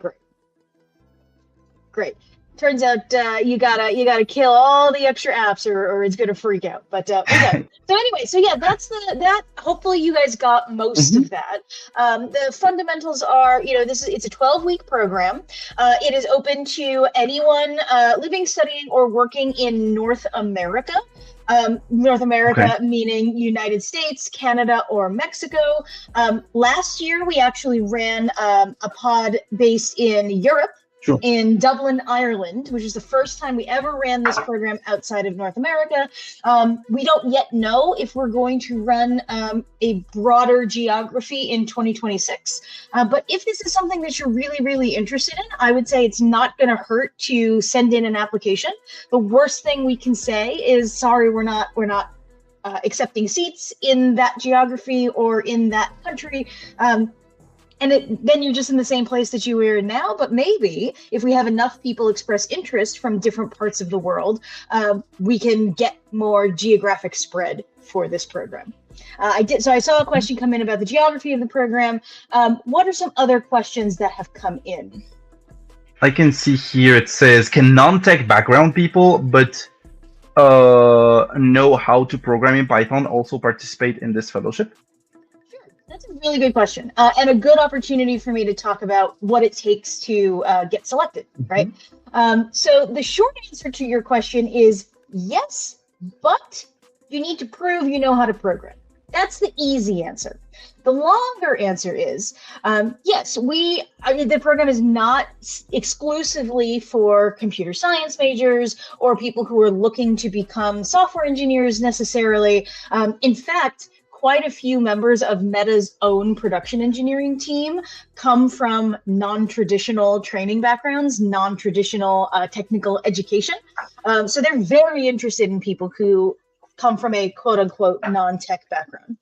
great. turns out you gotta kill all the extra apps or it's gonna freak out. But okay. So anyway, so yeah, that. Hopefully you guys got most of that. The fundamentals are, it's a 12-week program. It is open to anyone living, studying, or working in North America. North America, meaning United States, Canada, or Mexico. Last year, we actually ran a pod based in Europe. Sure. In Dublin, Ireland, which is the first time we ever ran this program outside of North America. We don't yet know if we're going to run a broader geography in 2026. But if this is something that you're really, really interested in, I would say it's not going to hurt to send in an application. The worst thing we can say is, sorry, we're not accepting seats in that geography or in that country. And then you're just in the same place that you were in now. But maybe if we have enough people express interest from different parts of the world, we can get more geographic spread for this program. So I saw a question come in about the geography of the program. What are some other questions that have come in? I can see here it says, can non-tech background people but know how to program in Python also participate in this fellowship? That's a really good question, and a good opportunity for me to talk about what it takes to get selected, right? So the short answer to your question is yes, but you need to prove you know how to program. That's the easy answer. The longer answer is, yes, the program is not exclusively for computer science majors or people who are looking to become software engineers necessarily. In fact, quite a few members of Meta's own production engineering team come from non-traditional training backgrounds, non-traditional technical education. So they're very interested in people who come from a quote-unquote non-tech background.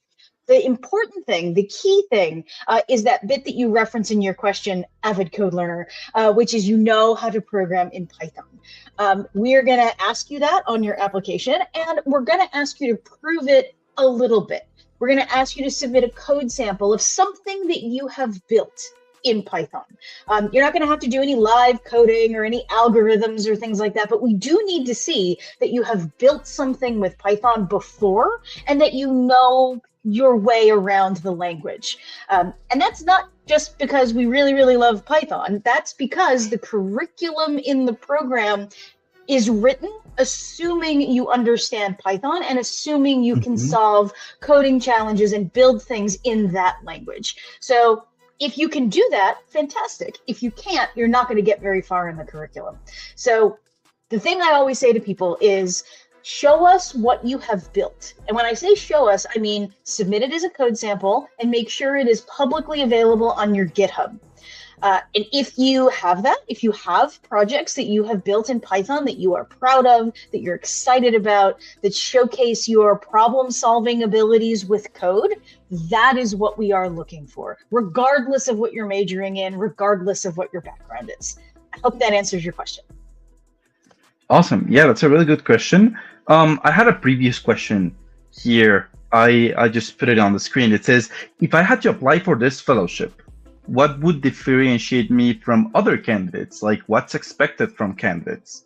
The important thing, the key thing, is that bit that you reference in your question, avid code learner, which is how to program in Python. We're going to ask you that on your application, and we're going to ask you to prove it a little bit. We're going to ask you to submit a code sample of something that you have built in Python. You're not going to have to do any live coding or any algorithms or things like that, but we do need to see that you have built something with Python before and that you know your way around the language. And that's not just because we really, really love Python. That's because the curriculum in the program is written assuming you understand Python and assuming you can solve coding challenges and build things in that language. So if you can do that, fantastic. If you can't, you're not going to get very far in the curriculum. So the thing I always say to people is, show us what you have built. And when I say show us, I mean submit it as a code sample and make sure it is publicly available on your GitHub. And if you have that, if you have projects that you have built in Python that you are proud of, that you're excited about, that showcase your problem-solving abilities with code, that is what we are looking for, regardless of what you're majoring in, regardless of what your background is. I hope that answers your question. Awesome. Yeah, that's a really good question. I had a previous question here. I just put it on the screen. It says, if I had to apply for this fellowship, what would differentiate me from other candidates? Like, what's expected from candidates?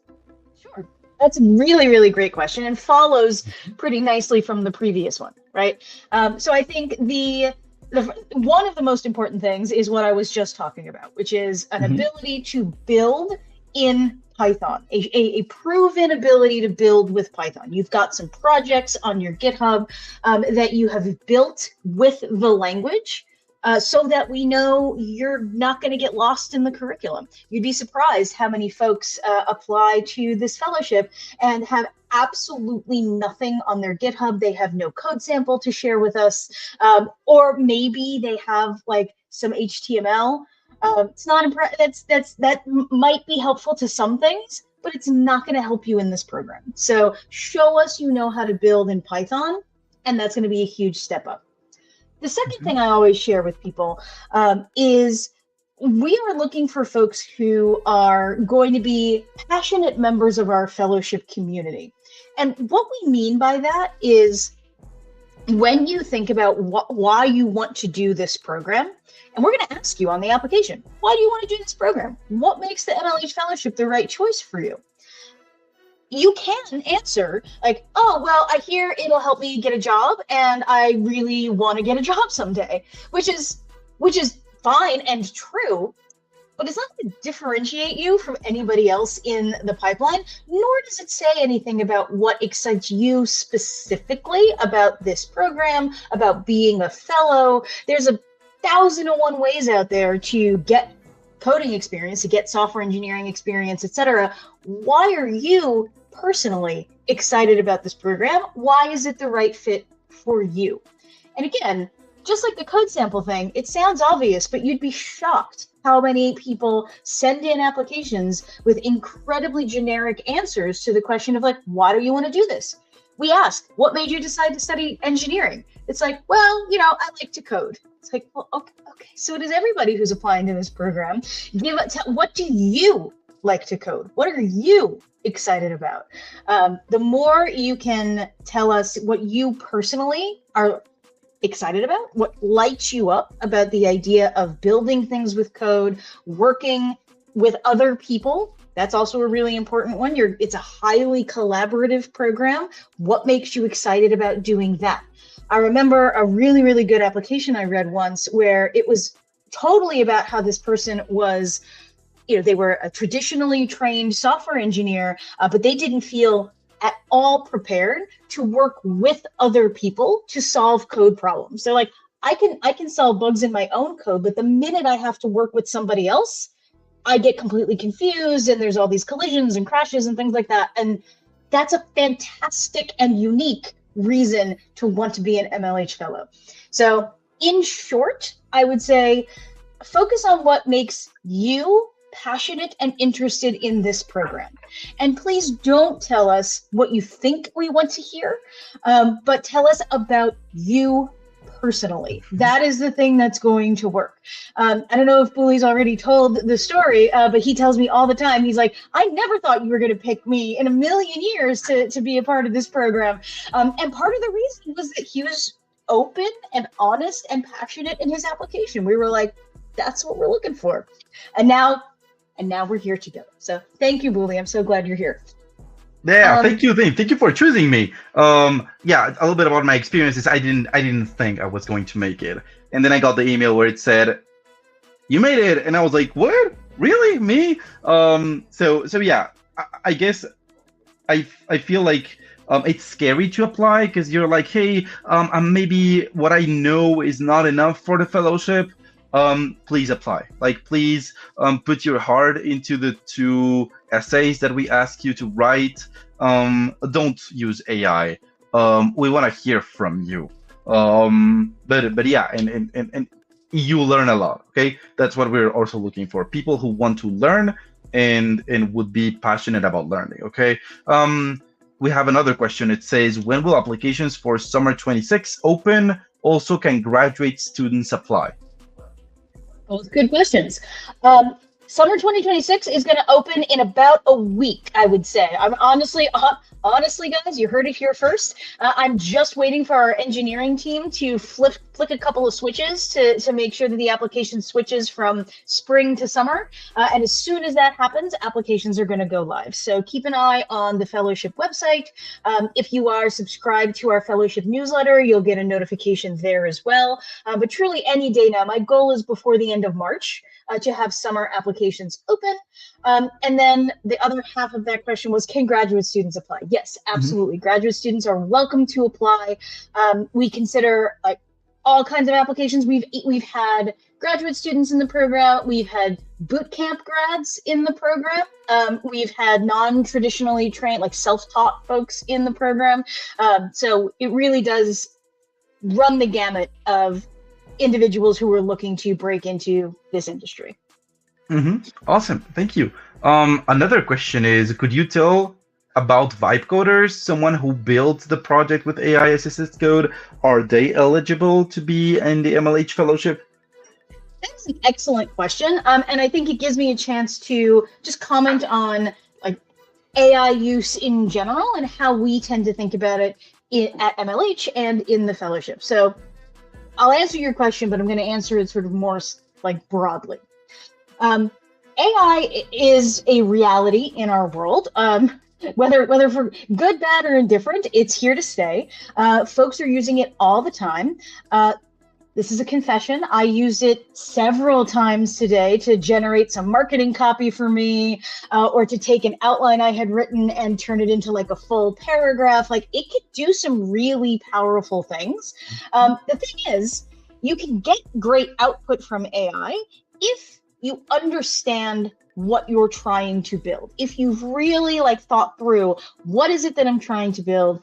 Sure. That's a really, really great question and follows pretty nicely from the previous one, right? So I think the one of the most important things is what I was just talking about, which is an ability to build in Python, a proven ability to build with Python. You've got some projects on your GitHub that you have built with the language. So that we know you're not going to get lost in the curriculum. You'd be surprised how many folks apply to this fellowship and have absolutely nothing on their GitHub. They have no code sample to share with us, or maybe they have like some HTML. It's not that might be helpful to some things, but it's not going to help you in this program. So show us you know how to build in Python, and that's going to be a huge step up. The second thing I always share with people is we are looking for folks who are going to be passionate members of our fellowship community. And what we mean by that is when you think about why you want to do this program, and we're going to ask you on the application, why do you want to do this program? What makes the MLH Fellowship the right choice for you? You can answer like, oh, well, I hear it'll help me get a job and I really want to get a job someday, which is fine and true, but it's not going to differentiate you from anybody else in the pipeline, nor does it say anything about what excites you specifically about this program, about being a fellow. There's 1,001 ways out there to get coding experience, to get software engineering experience, etc. Why are you personally excited about this program? Why is it the right fit for you? And again, just like the code sample thing, it sounds obvious, but you'd be shocked how many people send in applications with incredibly generic answers to the question of like, why do you want to do this? We ask, what made you decide to study engineering? It's like, well, I like to code. It's like, well, okay. So does everybody who's applying to this program. What do you like to code? What are you excited about? The more you can tell us what you personally are excited about, what lights you up about the idea of building things with code, working with other people. That's also a really important one. It's a highly collaborative program. What makes you excited about doing that? I remember a really, really good application I read once where it was totally about how this person was, they were a traditionally trained software engineer, but they didn't feel at all prepared to work with other people to solve code problems. They're like, I can solve bugs in my own code, but the minute I have to work with somebody else, I get completely confused and there's all these collisions and crashes and things like that. And that's a fantastic and unique reason to want to be an MLH fellow. So in short, I would say focus on what makes you passionate and interested in this program. And please don't tell us what you think we want to hear, but tell us about you personally. That is the thing that's going to work. I don't know if Boolie's already told the story, but he tells me all the time, he's like, I never thought you were going to pick me in a million years to be a part of this program. And part of the reason was that he was open and honest and passionate in his application. We were like, that's what we're looking for. And now we're here together. So thank you, Boolie. I'm so glad you're here. Yeah, thank you for choosing me. Yeah, a little bit about my experiences. I didn't think I was going to make it, and then I got the email where it said, "You made it," and I was like, "What? Really? Me?" So yeah, I guess I feel like it's scary to apply because you're like, hey, maybe what I know is not enough for the fellowship. Please apply. Like, please put your heart into the 2 essays that we ask you to write. Don't use AI. We want to hear from you. But yeah, and you learn a lot. Okay, that's what we're also looking for. People who want to learn and would be passionate about learning. Okay. We have another question. It says, when will applications for summer 26 open? Also, can graduate students apply? Both good questions. Summer 2026 is going to open in about a week, I would say. I'm honestly, guys, you heard it here first. I'm just waiting for our engineering team to flick a couple of switches to make sure that the application switches from spring to summer. And as soon as that happens, applications are going to go live. So keep an eye on the fellowship website. If you are subscribed to our fellowship newsletter, you'll get a notification there as well. But truly any day now, my goal is before the end of March to have summer applications open. And then the other half of that question was, can graduate students apply? Yes, absolutely. Graduate students are welcome to apply. We consider all kinds of applications. We've had graduate students in the program. We've had boot camp grads in the program. We've had non-traditionally trained, like self-taught folks in the program. So it really does run the gamut of individuals who are looking to break into this industry. Awesome, thank you. Another question is, could you tell about vibe coders, someone who builds the project with AI assisted code? Are they eligible to be in the MLH fellowship? That's an excellent question. And I think it gives me a chance to just comment on AI use in general and how we tend to think about it at MLH and in the fellowship. So I'll answer your question, but I'm going to answer it sort of more like broadly. AI is a reality in our world. Whether for good, bad, or indifferent, it's here to stay. Folks are using it all the time. This is a confession. I used it several times today to generate some marketing copy for me, or to take an outline I had written and turn it into like a full paragraph. Like, it could do some really powerful things. The thing is, you can get great output from AI if you understand what you're trying to build. If you've really like thought through, what is it that I'm trying to build?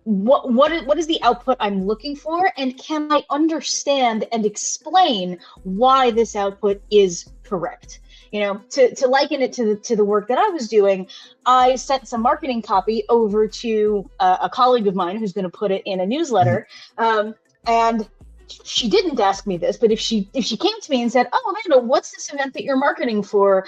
What is the output I'm looking for? And can I understand and explain why this output is correct? You know, to liken it to the work that I was doing, I sent some marketing copy over to a colleague of mine who's going to put it in a newsletter. And she didn't ask me this, but if she came to me and said, "Oh, Amanda, what's this event that you're marketing for?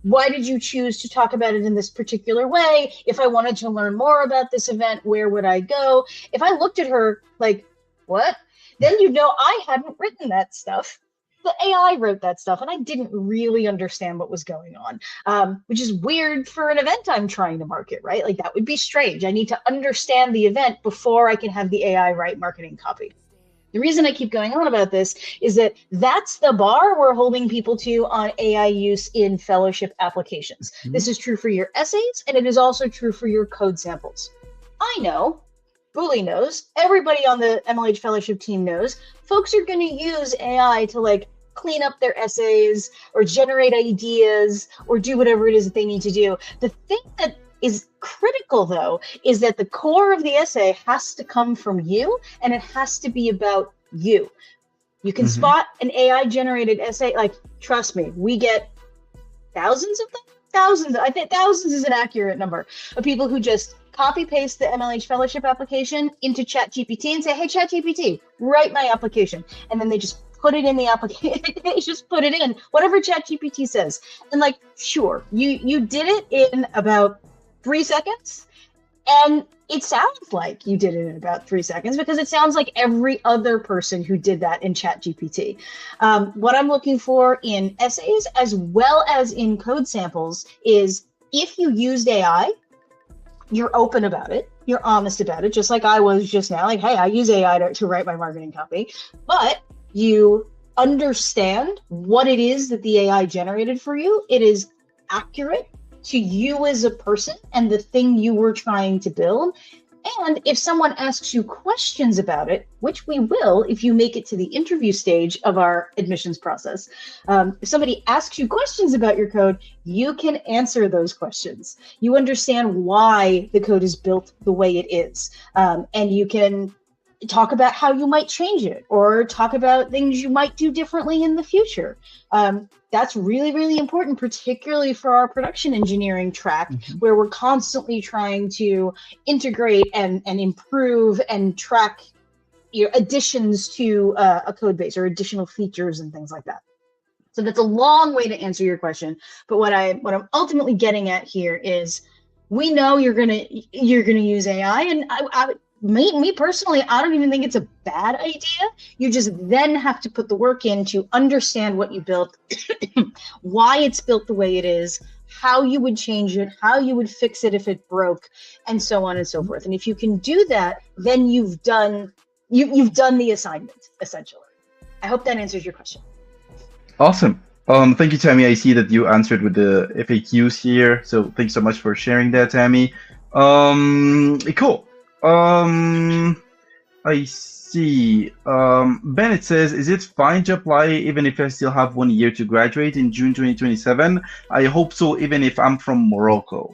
Why did you choose to talk about it in this particular way? If I wanted to learn more about this event, where would I go?" If I looked at her like, "What?" Then you'd know I hadn't written that stuff. The AI wrote that stuff, and I didn't really understand what was going on, which is weird for an event I'm trying to market, right? Like, that would be strange. I need to understand the event before I can have the AI write marketing copy. The reason I keep going on about this is that that's the bar we're holding people to on AI use in fellowship applications. This is true for your essays, and it is also true for your code samples. I know, Booley knows, everybody on the MLH fellowship team knows, folks are going to use AI to like clean up their essays or generate ideas or do whatever it is that they need to do. The thing that is critical, though, is that the core of the essay has to come from you, and it has to be about you. You can spot an AI generated essay. Like, trust me, we get thousands of them. Thousands. I think thousands is an accurate number of people who just copy paste the MLH fellowship application into ChatGPT and say, "Hey, ChatGPT, write my application," and then they just put it in the application. They just put it in whatever ChatGPT says, and like, sure, you did it in about 3 seconds, and it sounds like you did it in about 3 seconds because it sounds like every other person who did that in ChatGPT. What I'm looking for in essays as well as in code samples is, if you used AI, you're open about it, you're honest about it, just like I was just now. Like, hey, I use AI to write my marketing copy, but you understand what it is that the AI generated for you. It is accurate to you as a person and the thing you were trying to build. And if someone asks you questions about it, which we will if you make it to the interview stage of our admissions process, if somebody asks you questions about your code, you can answer those questions. You understand why the code is built the way it is, and you can talk about how you might change it or talk about things you might do differently in the future. That's really, really important, particularly for our production engineering track, where we're constantly trying to integrate and improve and track additions to a code base or additional features and things like that. So that's a long way to answer your question. But what I'm ultimately getting at here is, we know you're gonna use AI, and me personally, I don't even think it's a bad idea. You just then have to put the work in to understand what you built, why it's built the way it is, how you would change it, how you would fix it if it broke, and so on and so forth. And if you can do that, then you've done the assignment, essentially. I hope that answers your question. Awesome. Thank you, Tammy. I see that you answered with the FAQs here, so thanks so much for sharing that, Tammy. Cool. I see. Bennett says, "Is it fine to apply even if I still have 1 year to graduate in June 2027? I hope so, even if I'm from Morocco."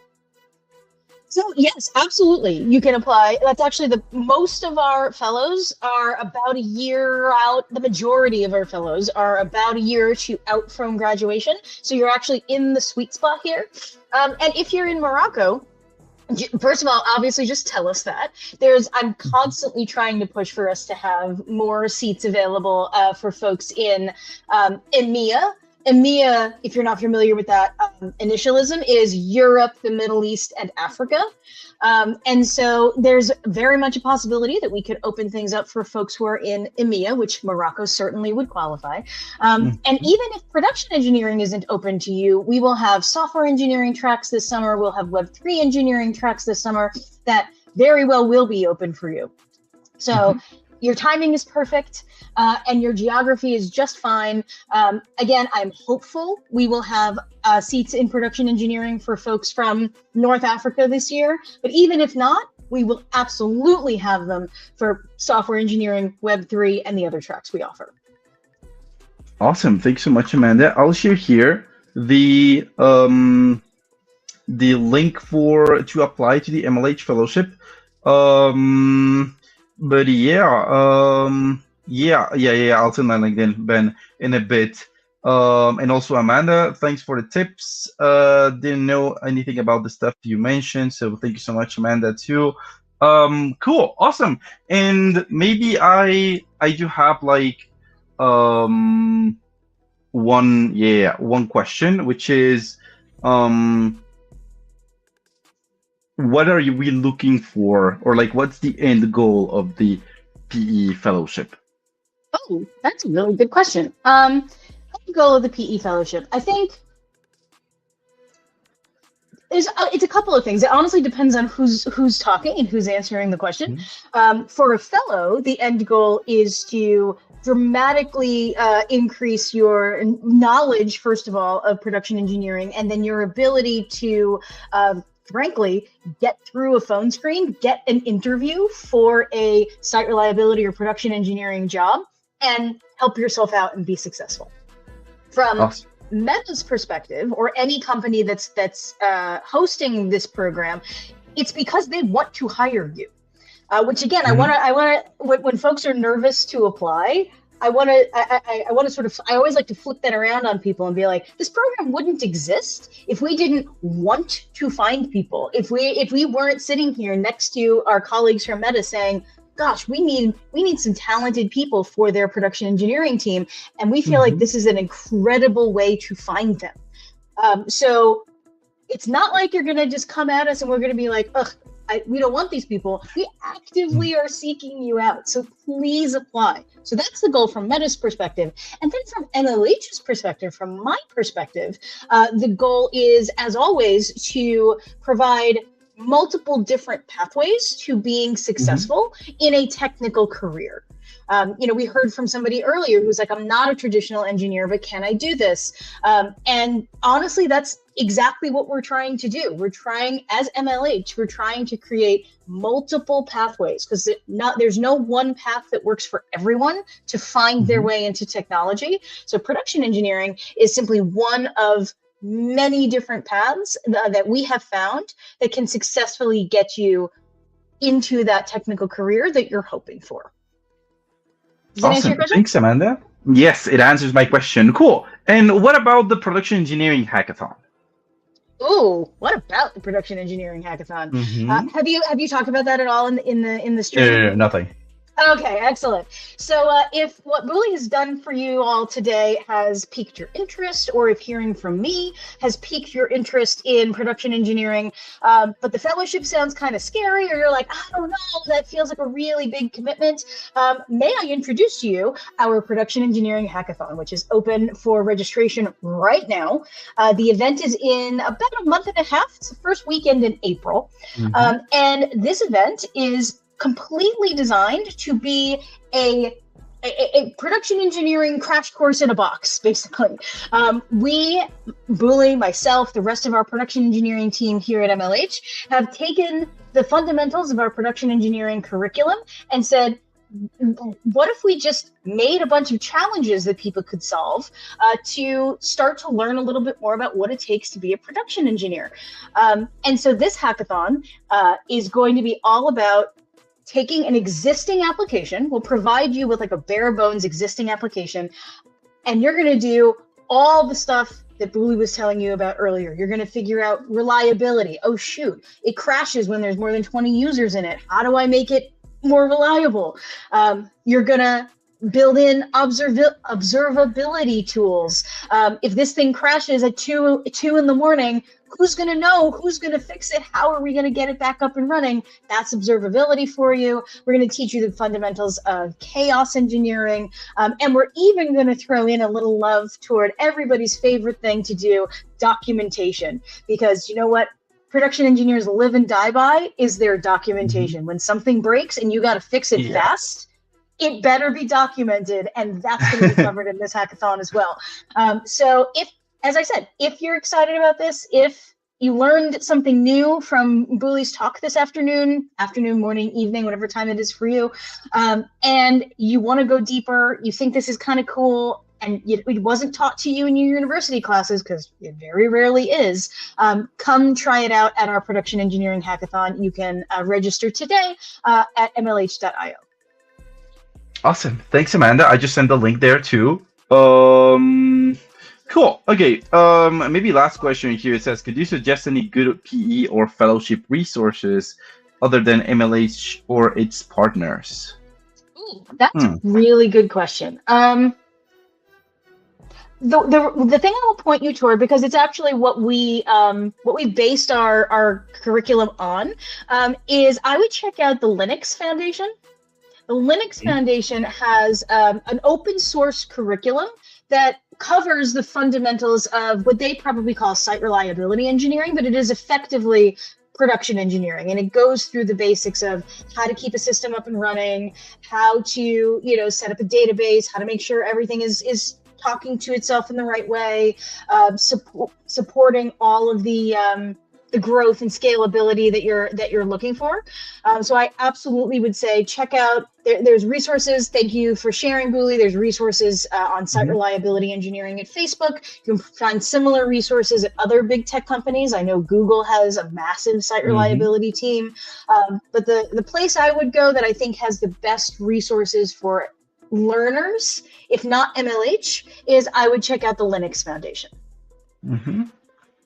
So yes, absolutely. You can apply. That's actually most of our fellows are about a year out. The majority of our fellows are about a year or two out from graduation. So you're actually in the sweet spot here. And if you're in Morocco, first of all, obviously, just tell us that. I'm constantly trying to push for us to have more seats available for folks in EMEA EMEA, if you're not familiar with that initialism, is Europe, the Middle East, and Africa. And so there's very much a possibility that we could open things up for folks who are in EMEA, which Morocco certainly would qualify. And even if production engineering isn't open to you, we will have software engineering tracks this summer. We'll have Web3 engineering tracks this summer that very well will be open for you. So your timing is perfect, and your geography is just fine. Again, I'm hopeful we will have seats in production engineering for folks from North Africa this year. But even if not, we will absolutely have them for software engineering, Web3, and the other tracks we offer. Awesome. Thanks so much, Amanda. I'll share here the link to apply to the MLH fellowship. But I'll send that link then, Ben, in a bit. And also Amanda, thanks for the tips. Didn't know anything about the stuff you mentioned, so thank you so much, Amanda, too. Cool, awesome. And maybe I do have like one question, which is what are we looking for, or like what's the end goal of the PE fellowship? Oh, that's a really good question. The goal of the PE fellowship, I think it's a couple of things. It honestly depends on who's talking and who's answering the question. For a fellow, the end goal is to dramatically increase your knowledge, first of all, of production engineering, and then your ability to frankly, get through a phone screen, get an interview for a site reliability or production engineering job, and help yourself out and be successful. From Meta's perspective, or any company that's hosting this program, it's because they want to hire you. Which again, I want to. When folks are nervous to apply, I always like to flip that around on people and be like, this program wouldn't exist if we didn't want to find people. If we weren't sitting here next to our colleagues from Meta saying, gosh, we need some talented people for their production engineering team, and we feel like this is an incredible way to find them. So it's not like you're going to just come at us and we're going to be like, ugh, we don't want these people. We actively are seeking you out. So please apply. So that's the goal from Meta's perspective. And then from MLH's perspective, from my perspective, the goal is, as always, to provide multiple different pathways to being successful in a technical career. We heard from somebody earlier who's like, I'm not a traditional engineer, but can I do this? And honestly, that's exactly what we're trying to do. We're trying, as MLH, we're trying to create multiple pathways, because there's no one path that works for everyone to find their way into technology. So production engineering is simply one of many different paths that we have found that can successfully get you into that technical career that you're hoping for. Does that answer your question? Thanks, Amanda. Yes, it answers my question. Cool. And what about the production engineering hackathon? Oh, what about the production engineering hackathon? Have you talked about that at all in the stream? Nothing. Okay, excellent. So if what Bully has done for you all today has piqued your interest, or if hearing from me has piqued your interest in production engineering, but the fellowship sounds kind of scary, or you're like, I don't know, that feels like a really big commitment, may I introduce to you our production engineering hackathon, which is open for registration right now. The event is in about a month and a half. It's the first weekend in April. And this event is completely designed to be a production engineering crash course in a box, basically. We, Bully, myself, the rest of our production engineering team here at MLH, have taken the fundamentals of our production engineering curriculum and said, what if we just made a bunch of challenges that people could solve to start to learn a little bit more about what it takes to be a production engineer? And so this hackathon is going to be all about taking an existing application. We'll provide you with like a bare bones existing application, and you're going to do all the stuff that Bully was telling you about earlier. You're going to figure out reliability. Oh, shoot, it crashes when there's more than 20 users in it. How do I make it more reliable? You're going to build in observability tools. If this thing crashes at 2 in the morning, who's going to know? Who's going to fix it? How are we going to get it back up and running? That's observability for you. We're going to teach you the fundamentals of chaos engineering. And we're even going to throw in a little love toward everybody's favorite thing to do, documentation. Because you know what? Production engineers live and die by is their documentation. When something breaks and you got to fix it fast, it better be documented, and that's going to be covered in this hackathon as well. So as I said, if you're excited about this, if you learned something new from Booley's talk this afternoon, morning, evening, whatever time it is for you, and you want to go deeper, you think this is kind of cool, and it wasn't taught to you in your university classes, because it very rarely is, come try it out at our Production Engineering Hackathon. You can register today at mlh.io. Awesome. Thanks, Amanda. I just sent the link there too. Cool. Okay. Maybe last question here. It says, could you suggest any good PE or fellowship resources other than MLH or its partners? Ooh, that's a really good question. The thing I will point you toward, because it's actually what we based our curriculum on, is I would check out the Linux Foundation. The Linux Foundation has an open source curriculum that covers the fundamentals of what they probably call site reliability engineering, but it is effectively production engineering, and it goes through the basics of how to keep a system up and running, how to set up a database, how to make sure everything is talking to itself in the right way, supporting all of the growth and scalability that you're looking for. So I absolutely would say check out. There's resources. Thank you for sharing, Booley. There's resources on site reliability engineering at Facebook. You can find similar resources at other big tech companies. I know Google has a massive site reliability team. But the place I would go that I think has the best resources for learners, if not MLH, is I would check out the Linux Foundation.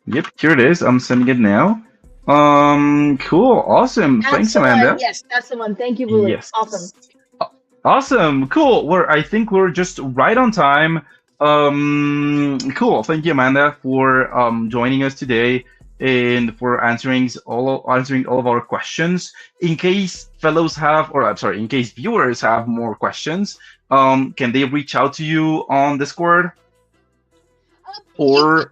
Yep, here it is. I'm sending it now. Cool, awesome. Thanks, Amanda. Yes, that's the one. Thank you, Booley. Yes. Awesome. Awesome, cool. I think we're just right on time. Cool. Thank you, Amanda, for joining us today and for answering all of our questions. In case fellows have, in case viewers have more questions, can they reach out to you on Discord? Or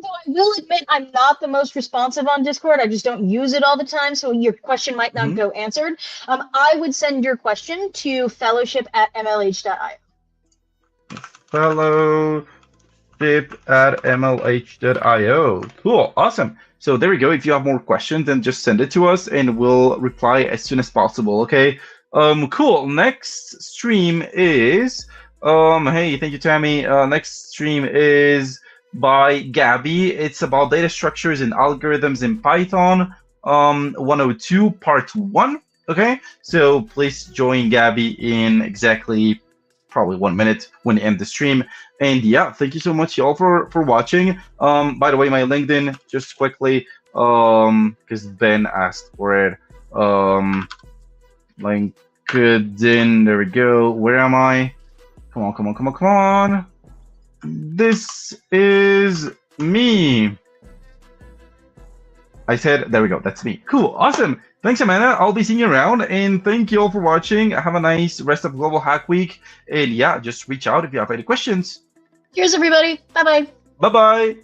Though I will admit I'm not the most responsive on Discord. I just don't use it all the time, so your question might not go answered. I would send your question to fellowship@mlh.io. Fellowship@mlh.io. Cool, awesome. So there we go. If you have more questions, then just send it to us and we'll reply as soon as possible, okay? Cool. Next stream is, hey, thank you, Tammy. Next stream is by Gabby. It's about data structures and algorithms in Python, 102 part 1. Okay, so please join Gabby in exactly probably 1 minute when you end the stream. And yeah, thank you so much, y'all, for watching. By the way, my LinkedIn, just quickly, because Ben asked for it. LinkedIn, there we go. Where am I? Come on. This is me. I said, there we go. That's me. Cool. Awesome. Thanks, Amanda. I'll be seeing you around. And thank you all for watching. Have a nice rest of Global Hack Week. And yeah, just reach out if you have any questions. Cheers, everybody. Bye-bye. Bye-bye.